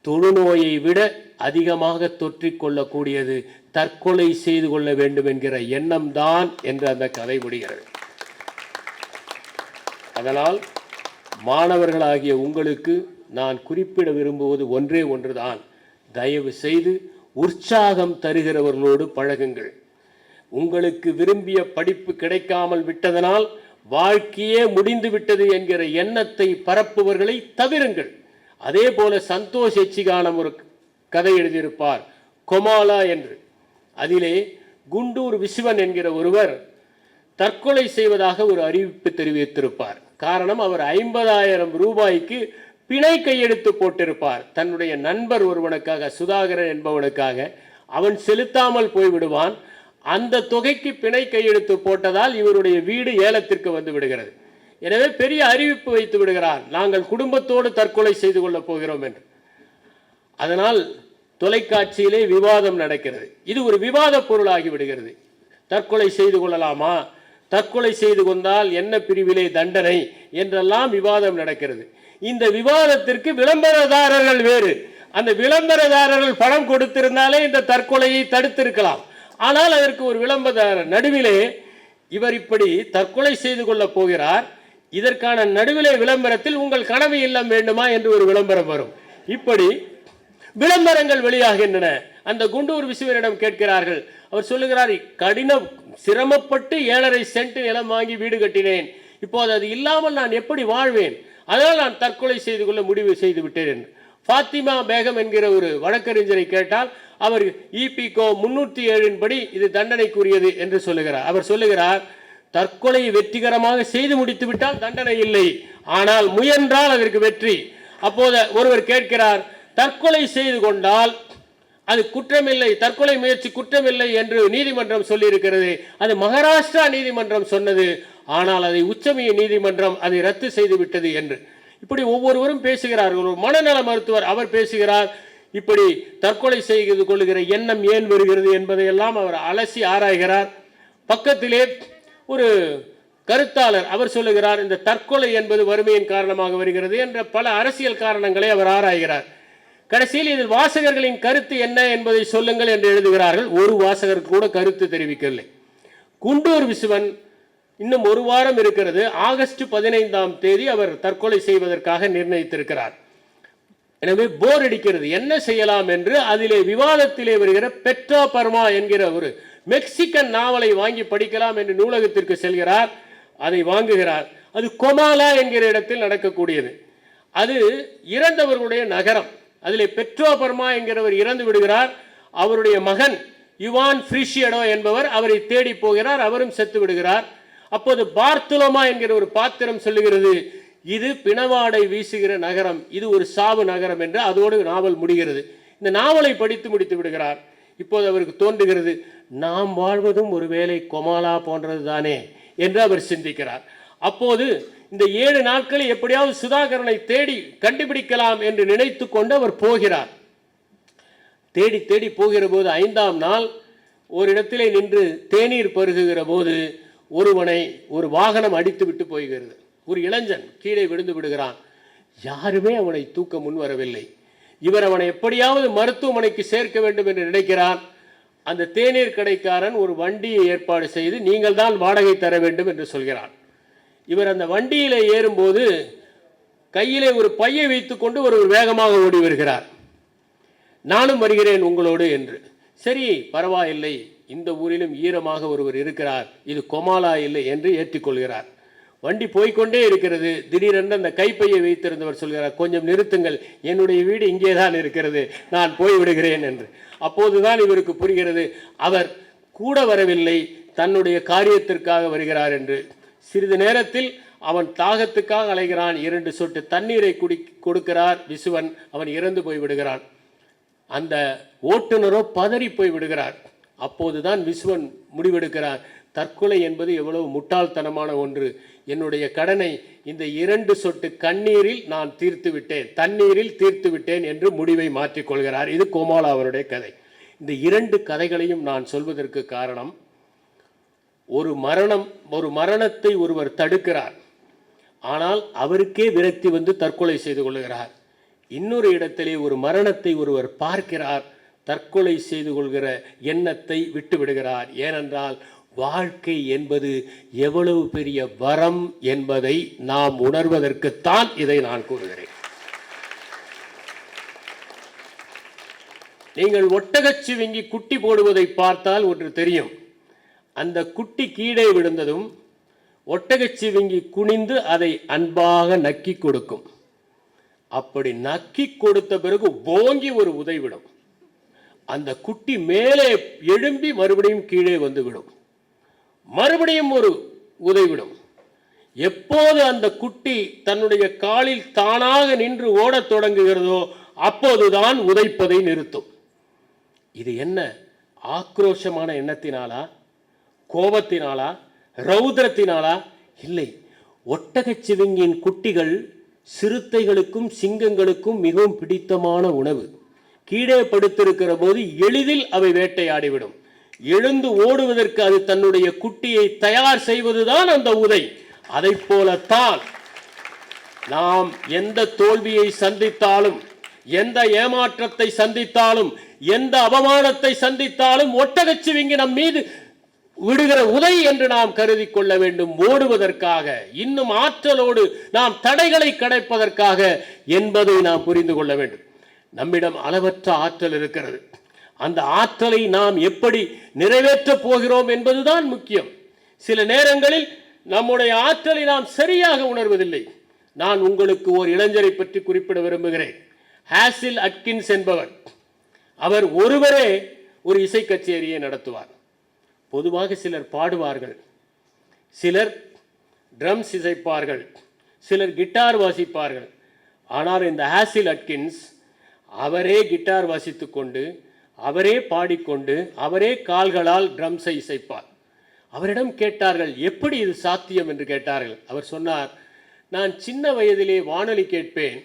A: தொழுநோயை விட அதிகமாக தொற்றிக்கொள்ளக்கூடியது தற்கொலை செய்து கொள்ள வேண்டும் என்கிற எண்ணம் தான் என்று அந்த கதை முடிகிறது. அதனால் மாணவர்களாகிய உங்களுக்கு நான் குறிப்பிட விரும்புவது ஒன்றே ஒன்றுதான். தயவு செய்து உற்சாகம் தருகிறவர்களோடு பழகுங்கள். உங்களுக்கு விரும்பிய படிப்பு கிடைக்காமல் விட்டதனால் வாழ்க்கையே முடிந்து விட்டது என்கிற எண்ணத்தை பரப்புவர்களை தவிருங்கள். அதே போல சந்தோஷ் எச்சிகானம் ஒரு கதை எழுதியிருப்பார், கொமாலா என்று. அதிலே குண்டூர் விசுவன் என்கிற ஒருவர் தற்கொலை செய்வதாக ஒரு அறிவிப்பு தெரிவித்திருப்பார். காரணம், அவர் 50,000 ரூபாய்க்கு பிணை கையெழுத்து போட்டிருப்பார். தன்னுடைய நண்பர் ஒருவனுக்காக, சுதாகரன் என்பவனுக்காக. அவன் செலுத்தாமல் போய்விடுவான். அந்த தொகைக்கு பிணை கையெழுத்து போட்டதால் இவருடைய வீடு ஏலத்திற்கு வந்து விடுகிறது. எனவே பெரிய அறிவிப்பு வைத்து விடுகிறார், நாங்கள் குடும்பத்தோடு தற்கொலை செய்து கொள்ளப் போகிறோம் என்று. அதனால் தொலைக்காட்சியிலே விவாதம் நடக்கிறது. இது ஒரு விவாத பொருளாகி விடுகிறது. தற்கொலை செய்து கொள்ளலாமா, தற்கொலை செய்து கொண்டால் என்ன பிரிவிலே தண்டனை என்றெல்லாம் விவாதம் நடக்கிறது. இந்த விவாதத்திற்கு விளம்பரதாரர்கள் வேறு. அந்த விளம்பரதாரர்கள் பணம் கொடுத்திருந்தாலே இந்த தற்கொலையை தடுத்திருக்கலாம். ஆனால் அதற்கு ஒரு விளம்பரதாரர் நடுவிலே, இவர் இப்படி தற்கொலை செய்து கொள்ளப் போகிறார், இதற்கான நடுவிலே விளம்பரத்தில் உங்கள் கனவு இல்லம் வேண்டுமா என்று ஒரு விளம்பரம் வரும். இப்படி விளம்பரங்கள் வெளியாகின்றன. அந்த குண்டூர் விசுவனிடம் கேட்கிறார்கள். அவர் சொல்லுகிறார், சிரமப்பட்டு 7.5 சென்ட் நிலம் வாங்கி வீடு கட்டினேன், இப்போது அது இல்லாமல் நான் எப்படி வாழ்வேன், அதனால் நான் தற்கொலை செய்து கொள்ள முடிவு செய்து விட்டேன் என்று. ஃபாத்திமா பேகம் என்கிற ஒரு வழக்கறிஞரை கேட்டால் அவர் EPCO 307 படி இது தண்டனைக்குரியது என்று சொல்லுகிறார். அவர் சொல்லுகிறார், தற்கொலையை வெற்றிகரமாக செய்து முடித்து விட்டால் தண்டனை இல்லை, ஆனால் முயன்றால் அதற்கு வெற்றி. அப்போது ஒருவர் கேட்கிறார், தற்கொலை செய்து கொண்டால் அது குற்றமில்லை, தற்கொலை முயற்சி குற்றமில்லை என்று நீதிமன்றம் சொல்லியிருக்கிறது. அது மகாராஷ்டிரா நீதிமன்றம் சொன்னது, ஆனால் அதை உச்சமைய நீதிமன்றம் அதை ரத்து செய்து விட்டது என்று. இப்படி ஒவ்வொருவரும் பேசுகிறார்கள். ஒரு மனநல மருத்துவர் அவர் பேசுகிறார், இப்படி தற்கொலை செய்து கொள்ளுகிற எண்ணம் ஏன் வருகிறது என்பதையெல்லாம் அவர் அலசி ஆராய்கிறார். பக்கத்திலே ஒரு கருத்தாளர் அவர் சொல்லுகிறார், இந்த தற்கொலை என்பது வறுமையின் காரணமாக வருகிறது என்ற பல அரசியல் காரணங்களை அவர் ஆராய்கிறார். கடைசியில் இதில் வாசகர்களின் கருத்து என்ன என்பதை சொல்லுங்கள் என்று எழுதுகிறார்கள். ஒரு வாசகர் கூட கருத்து தெரிவிக்கவில்லை. குண்டூர் விசுவன் இன்னும் ஒரு வாரம் இருக்கிறது, ஆகஸ்ட் 15ஆம் தேதி அவர் தற்கொலை செய்வதற்காக நிர்ணயித்திருக்கிறார். எனவே போர் அடிக்கிறது, என்ன செய்யலாம் என்று அதிலே விவாதத்திலே வருகிற பெட்ரா பர்மா என்கிற ஒரு மெக்சிகன் நாவலை வாங்கி படிக்கலாம் என்று நூலகத்திற்கு செல்கிறார். அதை வாங்குகிறார். அது கொமாலா என்கிற இடத்தில் நடக்கக்கூடியது. அது இறந்தவர்களுடைய நகரம். அதிலே பெட்ரா பர்மா என்கிறவர் இறந்து விடுகிறார். அவருடைய மகன் யுவான் ஃப்ரிஷியடோ என்பவர் அவரை தேடி போகிறார். அவரும் செத்து விடுகிறார். அப்போது பார்த்தலோமா என்கிற ஒரு பாத்திரம் சொல்லுகிறது, இது பிணவாடை வீசுகிற நகரம், இது ஒரு சாவு நகரம் என்று. அதோடு நாவல் முடிகிறது. இந்த நாவலை படித்து முடித்து விடுகிறார். இப்போது அவருக்கு தோன்றுகிறது, நாம் வாழ்வதும் ஒருவேளை கொமாலா போன்றது தானே என்று அவர் சிந்திக்கிறார். அப்போது இந்த 7 நாட்களை எப்படியாவது சுதாகரனை தேடி கண்டுபிடிக்கலாம் என்று நினைத்து கொண்டு அவர் போகிறார். தேடி தேடி போகிற போது 5ஆம் நாள் ஒரு இடத்திலே நின்று தேநீர் பருகுகிற போது ஒருவனை ஒரு வாகனம் அடித்து விட்டு போகிறது. ஒரு இளைஞன் கீழே விழுந்து விடுகிறான். யாருமே அவனை தூக்க முன்வரவில்லை. இவர் அவனை எப்படியாவது மருத்துவமனைக்கு சேர்க்க வேண்டும் என்று நினைக்கிறார். அந்த தேநீர் கடைக்காரன் ஒரு வண்டியை ஏற்பாடு செய்து நீங்கள் தான் வாடகை தர வேண்டும் என்று சொல்கிறான். இவர் அந்த வண்டியிலே ஏறும்போது கையிலே ஒரு பையை வைத்துக்கொண்டு ஒரு வேகமாக ஓடி வருகிறார். நானும் வருகிறேன் உங்களோடு என்று. சரி பரவாயில்லை, இந்த ஊரிலும் ஈரமாக ஒருவர் இருக்கிறார், இது கொமாலா இல்லை என்று ஏற்றிக்கொள்கிறார். வண்டி போய்கொண்டே இருக்கிறது. திடீரென்று அந்த கைப்பையை வைத்திருந்தவர் சொல்கிறார், கொஞ்சம் நிறுத்துங்கள், என்னுடைய வீடு இங்கே தான் இருக்கிறது, நான் போய்விடுகிறேன் என்று. அப்போதுதான் இவருக்கு புரிகிறது, அவர் கூட வரவில்லை, தன்னுடைய காரியத்திற்காக வருகிறார் என்று. சிறிது நேரத்தில் அவன் தாகத்துக்காக அலைகிறான். 2 சொட்டு தண்ணீரை கொடுக்கிறார் விசுவன். அவன் இறந்து போய் விடுகிறான். அந்த ஓட்டுநரோ பதறி போய் விடுகிறார். அப்போதுதான் விசுவன் முடிவெடுக்கிறார், தற்கொலை என்பது எவ்வளவு முட்டாள்தனமான ஒன்று. என்னுடைய கடனை இந்த 2 சொட்டு கண்ணீரில் நான் தீர்த்து விட்டேன், தண்ணீரில் தீர்த்து விட்டேன் என்று முடிவை மாற்றிக்கொள்கிறார். இது கோமாலா அவருடைய கதை. இந்த 2 கதைகளையும் நான் சொல்வதற்கு காரணம், ஒரு மரணத்தை ஒருவர் தடுக்கிறார், ஆனால் அவருக்கே விரக்தி வந்து தற்கொலை செய்து கொள்கிறார். இன்னொரு இடத்திலே ஒரு மரணத்தை ஒருவர் பார்க்கிறார், தற்கொலை செய்து கொள்கிற எண்ணத்தை விட்டு விடுகிறார். ஏனென்றால் வாழ்க்கை என்பது எவ்வளவு பெரிய வரம் என்பதை நாம் உணர்வதற்குத்தான் இதை நான் கூறுகிறேன். நீங்கள் ஒட்டகச்சிவிங்கி குட்டி போடுவதை பார்த்தால் ஒன்று தெரியும். அந்த குட்டி கீழே விழுந்ததும் ஒட்டகச்சிவிங்கி குனிந்து அதை அன்பாக நக்கி கொடுக்கும். அப்படி நக்கி கொடுத்த பிறகு ஓங்கி ஒரு உதைவிடும். அந்த குட்டி மேலே எழும்பி மறுபடியும் கீழே வந்துவிடும். மறுபடியும் ஒரு உதைவிடும். எப்போது அந்த குட்டி தன்னுடைய காலில் தானாக நின்று ஓடத் தொடங்குகிறதோ அப்போதுதான் உதைப்பதை நிறுத்தும். இது என்ன? ஆக்ரோஷமான எண்ணத்தினாலா, கோபத்தினாலா, ரௌத்ரத்தினாலா? இல்லை. ஒட்டகச்சிவிங்கின் குட்டிகள் சிறுத்தைகளுக்கும் சிங்கங்களுக்கும் மிகவும் பிடித்தமான உணவு. கீழே படுத்திருக்கிற போது எளிதில் அவை வேட்டையாடிவிடும். எழுந்து ஓடுவதற்கு அது தன்னுடைய குட்டியை தயார் செய்வதுதான் அந்த உதை. அதை போலத்தான் நாம் எந்த தோல்வியை சந்தித்தாலும், எந்த ஏமாற்றத்தை சந்தித்தாலும், எந்த அவமானத்தை சந்தித்தாலும் ஒட்டகச்சிவிங்கி நம் மீது விடுகிற உதை என்று நாம் கருதி கொள்ள வேண்டும். ஓடுவதற்காக, இன்னும் ஆற்றலோடு நாம் தடைகளை கடைப்பதற்காக என்பதை நாம் புரிந்து கொள்ள வேண்டும். நம்மிடம் அளவற்ற ஆற்றல் இருக்கிறது. அந்த ஆற்றலை நாம் எப்படி நிறைவேற்றப் போகிறோம் என்பதுதான் முக்கியம். சில நேரங்களில் நம்முடைய ஆற்றலை நாம் சரியாக உணர்வதில்லை. நான் உங்களுக்கு ஒரு இளைஞரை பற்றி குறிப்பிட விரும்புகிறேன். ஹாசில் அட்கின்ஸ் என்பவர். அவர் ஒருவரே ஒரு இசை கச்சேரியை நடத்துவார். பொதுவாக சிலர் பாடுவார்கள், சிலர் ட்ரம்ஸ் இசைப்பார்கள், சிலர் கிட்டார் வாசிப்பார்கள். ஆனால் இந்த ஹாசில் அட்கின்ஸ் அவரே கிட்டார் வாசித்து கொண்டு, அவரே பாடிக்கொண்டு, அவரே கால்களால் ட்ரம்ஸை இசைப்பார். அவரிடம் கேட்டார்கள், எப்படி இது சாத்தியம் என்று கேட்டார்கள். அவர் சொன்னார், நான் சின்ன வயதிலே வானொலி கேட்பேன்.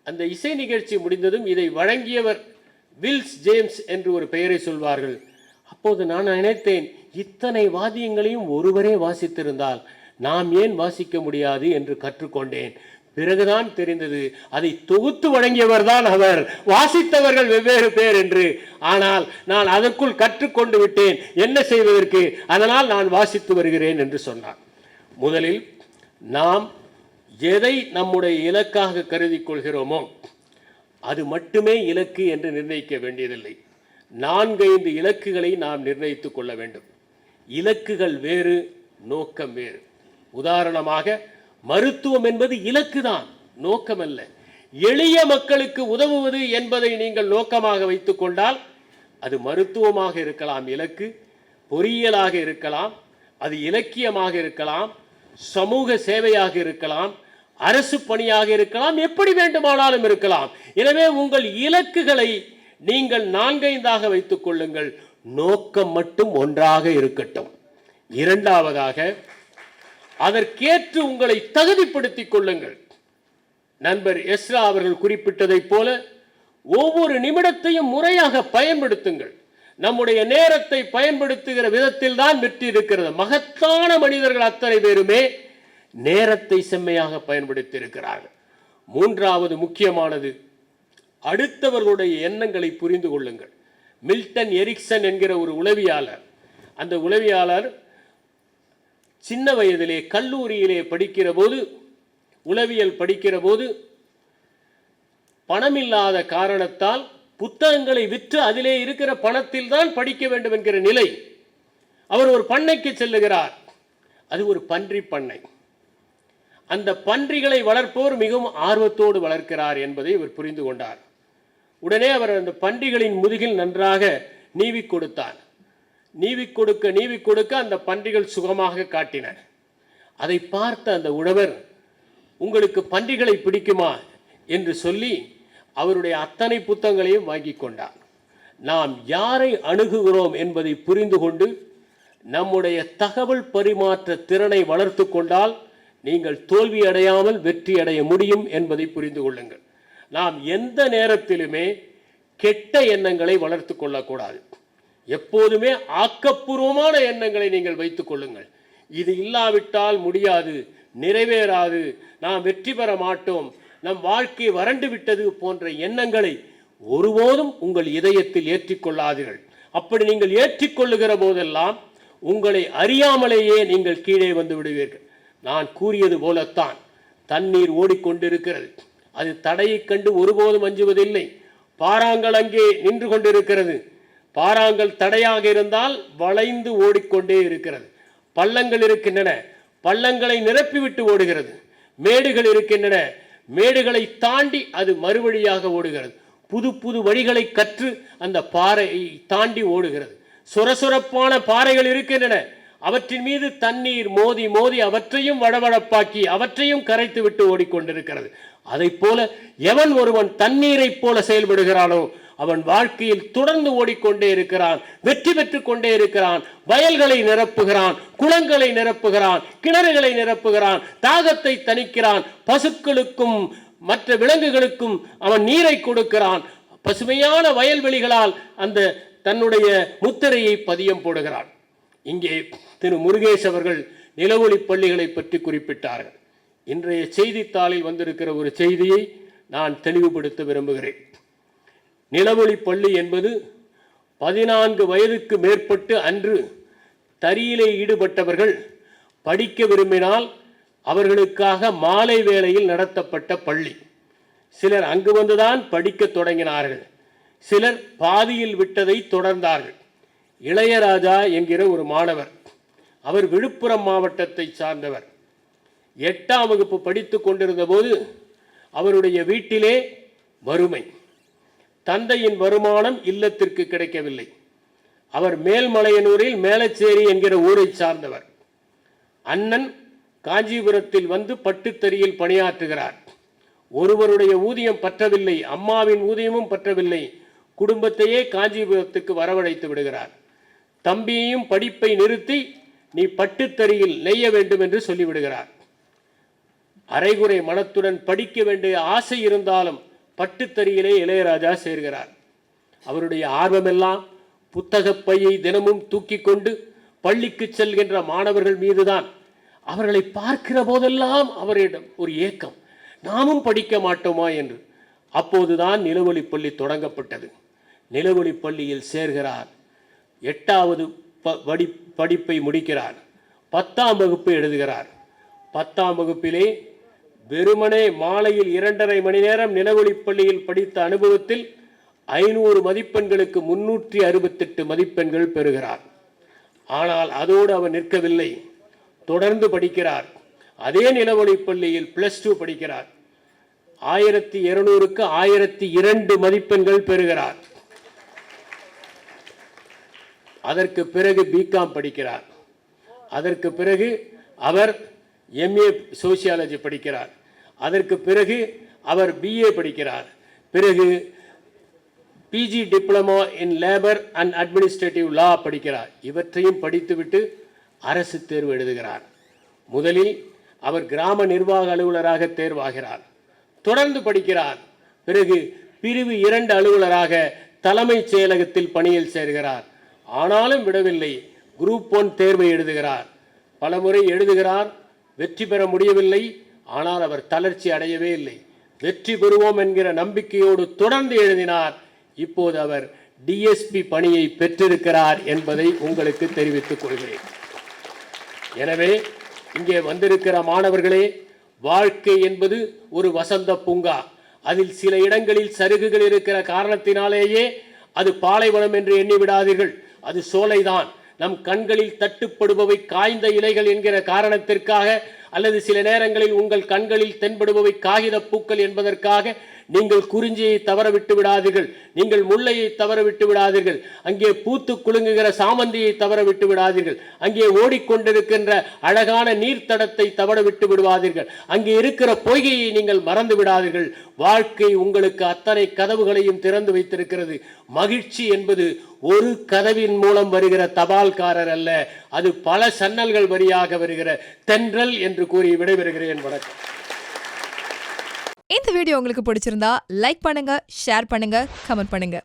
A: அந்த இசை நிகழ்ச்சி முடிந்ததும் இதை வழங்கியவர் வில்ஸ் ஜேம்ஸ் என்று ஒரு பெயரை சொல்வார்கள். அப்போது நான் நினைத்தேன், இத்தனை வாத்தியங்களையும் ஒருவரே வாசித்திருந்தால் நாம் ஏன் வாசிக்க முடியாது என்று கற்றுக்கொண்டேன். பிறகுதான் தெரிந்தது, அதை தொகுத்து வழங்கியவர் தான் அவர், வாசித்தவர்கள் வெவ்வேறு பேர் என்று. ஆனால் நான் அதற்குள் கற்றுக்கொண்டு விட்டேன், என்ன செய்வதற்கு, அதனால் நான் வாசித்து வருகிறேன் என்று சொன்னார். முதலில் நாம் எதை நம்முடைய இலக்காக கருதி கொள்கிறோமோ அது மட்டுமே இலக்கு என்று நிர்ணயிக்க வேண்டியதில்லை. 4-5 இலக்குகளை நாம் நிர்ணயித்துக் கொள்ள வேண்டும். இலக்குகள் வேறு, நோக்கம் வேறு. உதாரணமாக, மருத்துவம் என்பது இலக்குதான், நோக்கமல்ல. எளிய மக்களுக்கு உதவுவது என்பதை நீங்கள் நோக்கமாக வைத்துக் கொண்டால் அது மருத்துவமாக இருக்கலாம் இலக்கு, பொறியியலாக இருக்கலாம், அது இலக்கியமாக இருக்கலாம், சமூக சேவையாக இருக்கலாம், அரசு பணியாக இருக்கலாம், எப்படி வேண்டுமானாலும் இருக்கலாம். எனவே உங்கள் இலக்குகளை நீங்கள் 4-5ஆக வைத்துக் கொள்ளுங்கள், நோக்கம் மட்டும் ஒன்றாக இருக்கட்டும். இரண்டாவதாக, அதற்கேற்று உங்களை தகுதிப்படுத்திக் கொள்ளுங்கள். நண்பர் எஸ்ரா அவர்கள் குறிப்பிட்டதைப் போல ஒவ்வொரு நிமிடத்தையும் முறையாக பயன்படுத்துங்கள். நம்முடைய நேரத்தை பயன்படுத்துகிற விதத்தில் தான் வெற்றி இருக்கிறது. மகத்தான மனிதர்கள் அத்தனை பேருமே நேரத்தை செம்மையாக பயன்படுத்தி இருக்கிறார்கள். மூன்றாவது முக்கியமானது, அடுத்தவர்களுடைய எண்ணங்களை புரிந்து கொள்ளுங்கள். மில்டன் எரிக்சன் என்கிற ஒரு உளவியாளர், அந்த உளவியாளர் சின்ன வயதிலே கல்லூரியிலே படிக்கிற போது, உளவியல் படிக்கிற போது, பணமில்லாத காரணத்தால் புத்தகங்களை விற்று அதிலே இருக்கிற பணத்தில் தான் படிக்க வேண்டும் என்கிற நிலை. அவர் ஒரு பண்ணைக்கு செல்லுகிறார். அது ஒரு பன்றி பண்ணை. அந்த பன்றிகளை வளர்ப்போர் மிகவும் ஆர்வத்தோடு வளர்க்கிறார் என்பதை இவர் புரிந்து கொண்டார். உடனே அவர் அந்த பன்றிகளின் முதுகில் நன்றாக நீவி கொடுத்தார். நீவி கொடுக்க அந்த பன்றிகள் சுகமாக காட்டின. அதை பார்த்த அந்த உழவர், உங்களுக்கு பன்றிகளை பிடிக்குமா என்று சொல்லி அவருடைய அத்தனை புத்தகங்களையும் வாங்கி கொண்டார். நாம் யாரை அணுகுகிறோம் என்பதை புரிந்து கொண்டு நம்முடைய தகவல் பரிமாற்ற திறனை வளர்த்து கொண்டால் நீங்கள் தோல்வி அடையாமல் வெற்றி அடைய முடியும் என்பதை புரிந்து கொள்ளுங்கள். நாம் எந்த நேரத்திலுமே கெட்ட எண்ணங்களை வளர்த்து கொள்ளக்கூடாது. எப்போதுமே ஆக்கப்பூர்வமான எண்ணங்களை நீங்கள் வைத்துக் கொள்ளுங்கள். இது இல்லாவிட்டால் முடியாது, நிறைவேறாது, நாம் வெற்றி பெற மாட்டோம், நம் வாழ்க்கை வறண்டு விட்டது போன்ற எண்ணங்களை ஒருபோதும் உங்கள் இதயத்தில் ஏற்றிக்கொள்ளாதீர்கள். அப்படி நீங்கள் ஏற்றிக்கொள்ளுகிற போதெல்லாம் உங்களை அறியாமலேயே நீங்கள் கீழே வந்து விடுவீர்கள். நான் கூறியது போலத்தான், தண்ணீர் ஓடிக்கொண்டிருக்கிறது. அது தடையை கண்டு ஒருபோதும் அஞ்சுவதில்லை. பாறாங்கல் அங்கே நின்று கொண்டிருக்கிறது. பாறாங்கல் தடையாக இருந்தால் வளைந்து ஓடிக்கொண்டே இருக்கிறது. பள்ளங்கள் இருக்கின்றன, பள்ளங்களை நிரப்பிவிட்டு ஓடுகிறது. மேடுகள் இருக்கின்றன, மேடுகளை தாண்டி அது மறுவழியாக ஓடுகிறது. புது புது வழிகளை கற்று அந்த பாறையை தாண்டி ஓடுகிறது. சுரசுரப்பான பாறைகள் இருக்கின்றன, அவற்றின் மீது தண்ணீர் மோதி மோதி அவற்றையும் வடவடப்பாக்கி அவற்றையும் கரைத்து விட்டு ஓடிக்கொண்டிருக்கிறது. அதை போல எவன் ஒருவன் தண்ணீரை போல செயல்படுகிறானோ அவன் வாழ்க்கையில் தொடர்ந்து ஓடிக்கொண்டே இருக்கிறான், வெற்றி பெற்று கொண்டே இருக்கிறான். வயல்களை நிரப்புகிறான், குளங்களை நிரப்புகிறான், கிணறுகளை நிரப்புகிறான், தாகத்தை தணிக்கிறான், பசுக்களுக்கும் மற்ற விலங்குகளுக்கும் அவன் நீரை கொடுக்கிறான். பசுமையான வயல்வெளிகளால் அந்த தன்னுடைய முத்திரையை பதியம் போடுகிறான். இங்கே திரு முருகேஷ் அவர்கள் நிலவொளி பள்ளிகளை பற்றி குறிப்பிட்டார்கள். இன்றைய செய்தித்தாளில் வந்திருக்கிற ஒரு செய்தியை நான் தெளிவுபடுத்த விரும்புகிறேன். நிலவொளி பள்ளி என்பது 14 வயதுக்கு மேற்பட்டு அன்று தறியிலே ஈடுபட்டவர்கள் படிக்க விரும்பினால் அவர்களுக்காக மாலை வேளையில் நடத்தப்பட்ட பள்ளி. சிலர் அங்கு வந்துதான் படிக்க தொடங்கினார்கள், சிலர் பாதியில் விட்டதை தொடர்ந்தார்கள். இளையராஜா என்கிற ஒரு மாணவர், அவர் விழுப்புரம் மாவட்டத்தை சார்ந்தவர். 8ஆம் வகுப்பு படித்து கொண்டிருந்த போது அவருடைய வீட்டிலே வறுமை. தந்தையின் வருமானம் இல்லத்திற்கு கிடைக்கவில்லை. அவர் மேல்மலையனூரில் மேலச்சேரி என்கிற ஊரை சார்ந்தவர். அண்ணன் காஞ்சிபுரத்தில் வந்து பட்டுத்தறியில் பணியாற்றுகிறார். ஒருவருடைய ஊதியம் பற்றவில்லை, அம்மாவின் ஊதியமும் பற்றவில்லை. குடும்பத்தையே காஞ்சிபுரத்துக்கு வரவழைத்து விடுகிறார். தம்பியையும் படிப்பை நிறுத்தி நீ பட்டுத்தறியில் நெய்ய வேண்டும் என்று சொல்லிவிடுகிறார். அரைகுறை மனத்துடன் படிக்க வேண்டிய ஆசை இருந்தாலும் பட்டுத்தறியிலே இளையராஜா சேர்கிறார். அவருடைய ஆர்வமெல்லாம் புத்தகப் பையை தினமும் தூக்கி கொண்டு பள்ளிக்கு செல்கின்ற மாணவர்கள் மீதுதான். அவர்களை பார்க்கிற போதெல்லாம் அவரிடம் ஒரு ஏக்கம், நாமும் படிக்க மாட்டோமா என்று. அப்போதுதான் நிலவொளி பள்ளி தொடங்கப்பட்டது. நிலவொளி பள்ளியில் சேர்கிறார். 8வது படிப்பை முடிக்கிறார். 10ஆம் வகுப்பு எழுதுகிறார். 10ஆம் வகுப்பிலே வெறுமனே மாலையில் 2½ மணி நேரம் நிலவொளி பள்ளியில் படித்த அனுபவத்தில் 500 மதிப்பெண்களுக்கு 368 மதிப்பெண்கள் பெறுகிறார். ஆனால் அதோடு அவர் நிற்கவில்லை, தொடர்ந்து படிக்கிறார். அதே நிலவொளி பள்ளியில் +2 படிக்கிறார். 1200க்கு 1002 மதிப்பெண்கள் பெறுகிறார். அதற்கு பிறகு பிகாம் படிக்கிறார். அதற்கு பிறகு அவர் MA சோசியாலஜி படிக்கிறார். அதற்கு பிறகு அவர் BA படிக்கிறார். பிறகு PG diploma in labour and administrative லா படிக்கிறார். இவற்றையும் படித்துவிட்டு அரசு தேர்வு எழுதுகிறார். முதலில் அவர் கிராம நிர்வாக அலுவலராக தேர்வாகிறார். தொடர்ந்து படிக்கிறார். பிறகு பிரிவு 2 அலுவலராக தலைமைச் செயலகத்தில் பணியில் சேர்கிறார். ஆனாலும் விடவில்லை, குரூப் 1 தேர்வை எழுதுகிறார். பலமுறை எழுதுகிறார், வெற்றி பெற முடியவில்லை. ஆனால் அவர் தளர்ச்சி அடையவே இல்லை. வெற்றி பெறுவோம் என்கிற நம்பிக்கையோடு தொடர்ந்து எழுதினார். இப்போது அவர் DSP பணியை பெற்றிருக்கிறார் என்பதை உங்களுக்கு தெரிவித்துக் கொள்கிறேன். எனவே இங்கே வந்திருக்கிற மாணவர்களே, வாழ்க்கை என்பது ஒரு வசந்த பூங்கா. அதில் சில இடங்களில் சருகுகள் இருக்கிற காரணத்தினாலேயே அது பாலைவனம் என்று எண்ணி விடாதீர்கள். அது சோலைதான். நம் கண்களில் தட்டுப்படுபவை காய்ந்த இலைகள் என்கிற காரணத்திற்காக, அல்லது சில நேரங்களில் உங்கள் கண்களில் தென்படுபவை காகித பூக்கள் என்பதற்காக நீங்கள் குறிஞ்சியை தவற விட்டு விடாதீர்கள், நீங்கள் முல்லையை தவற விட்டு விடாதீர்கள், அங்கே பூத்து குலுங்குகிற சாமந்தியை தவற விட்டு விடாதீர்கள், அங்கே ஓடிக்கொண்டிருக்கின்ற அழகான நீர்த்தடத்தை தவற விட்டு விடுவாதீர்கள், அங்கே இருக்கிற பொய்கையை நீங்கள் மறந்து விடாதீர்கள். வாழ்க்கை உங்களுக்கு அத்தனை கதவுகளையும் திறந்து வைத்திருக்கிறது. மகிழ்ச்சி என்பது ஒரு கதவின் மூலம் வருகிற தபால்காரர் அல்ல, அது பல சன்னல்கள் வழியாக வருகிற தென்றல் என்று கூறி விடைபெறுகிறேன். வணக்கம்.
B: இந்த வீடியோ உங்களுக்கு பிடிச்சிருந்தா லைக் பண்ணுங்க, ஷேர் பண்ணுங்க, கமெண்ட் பண்ணுங்க.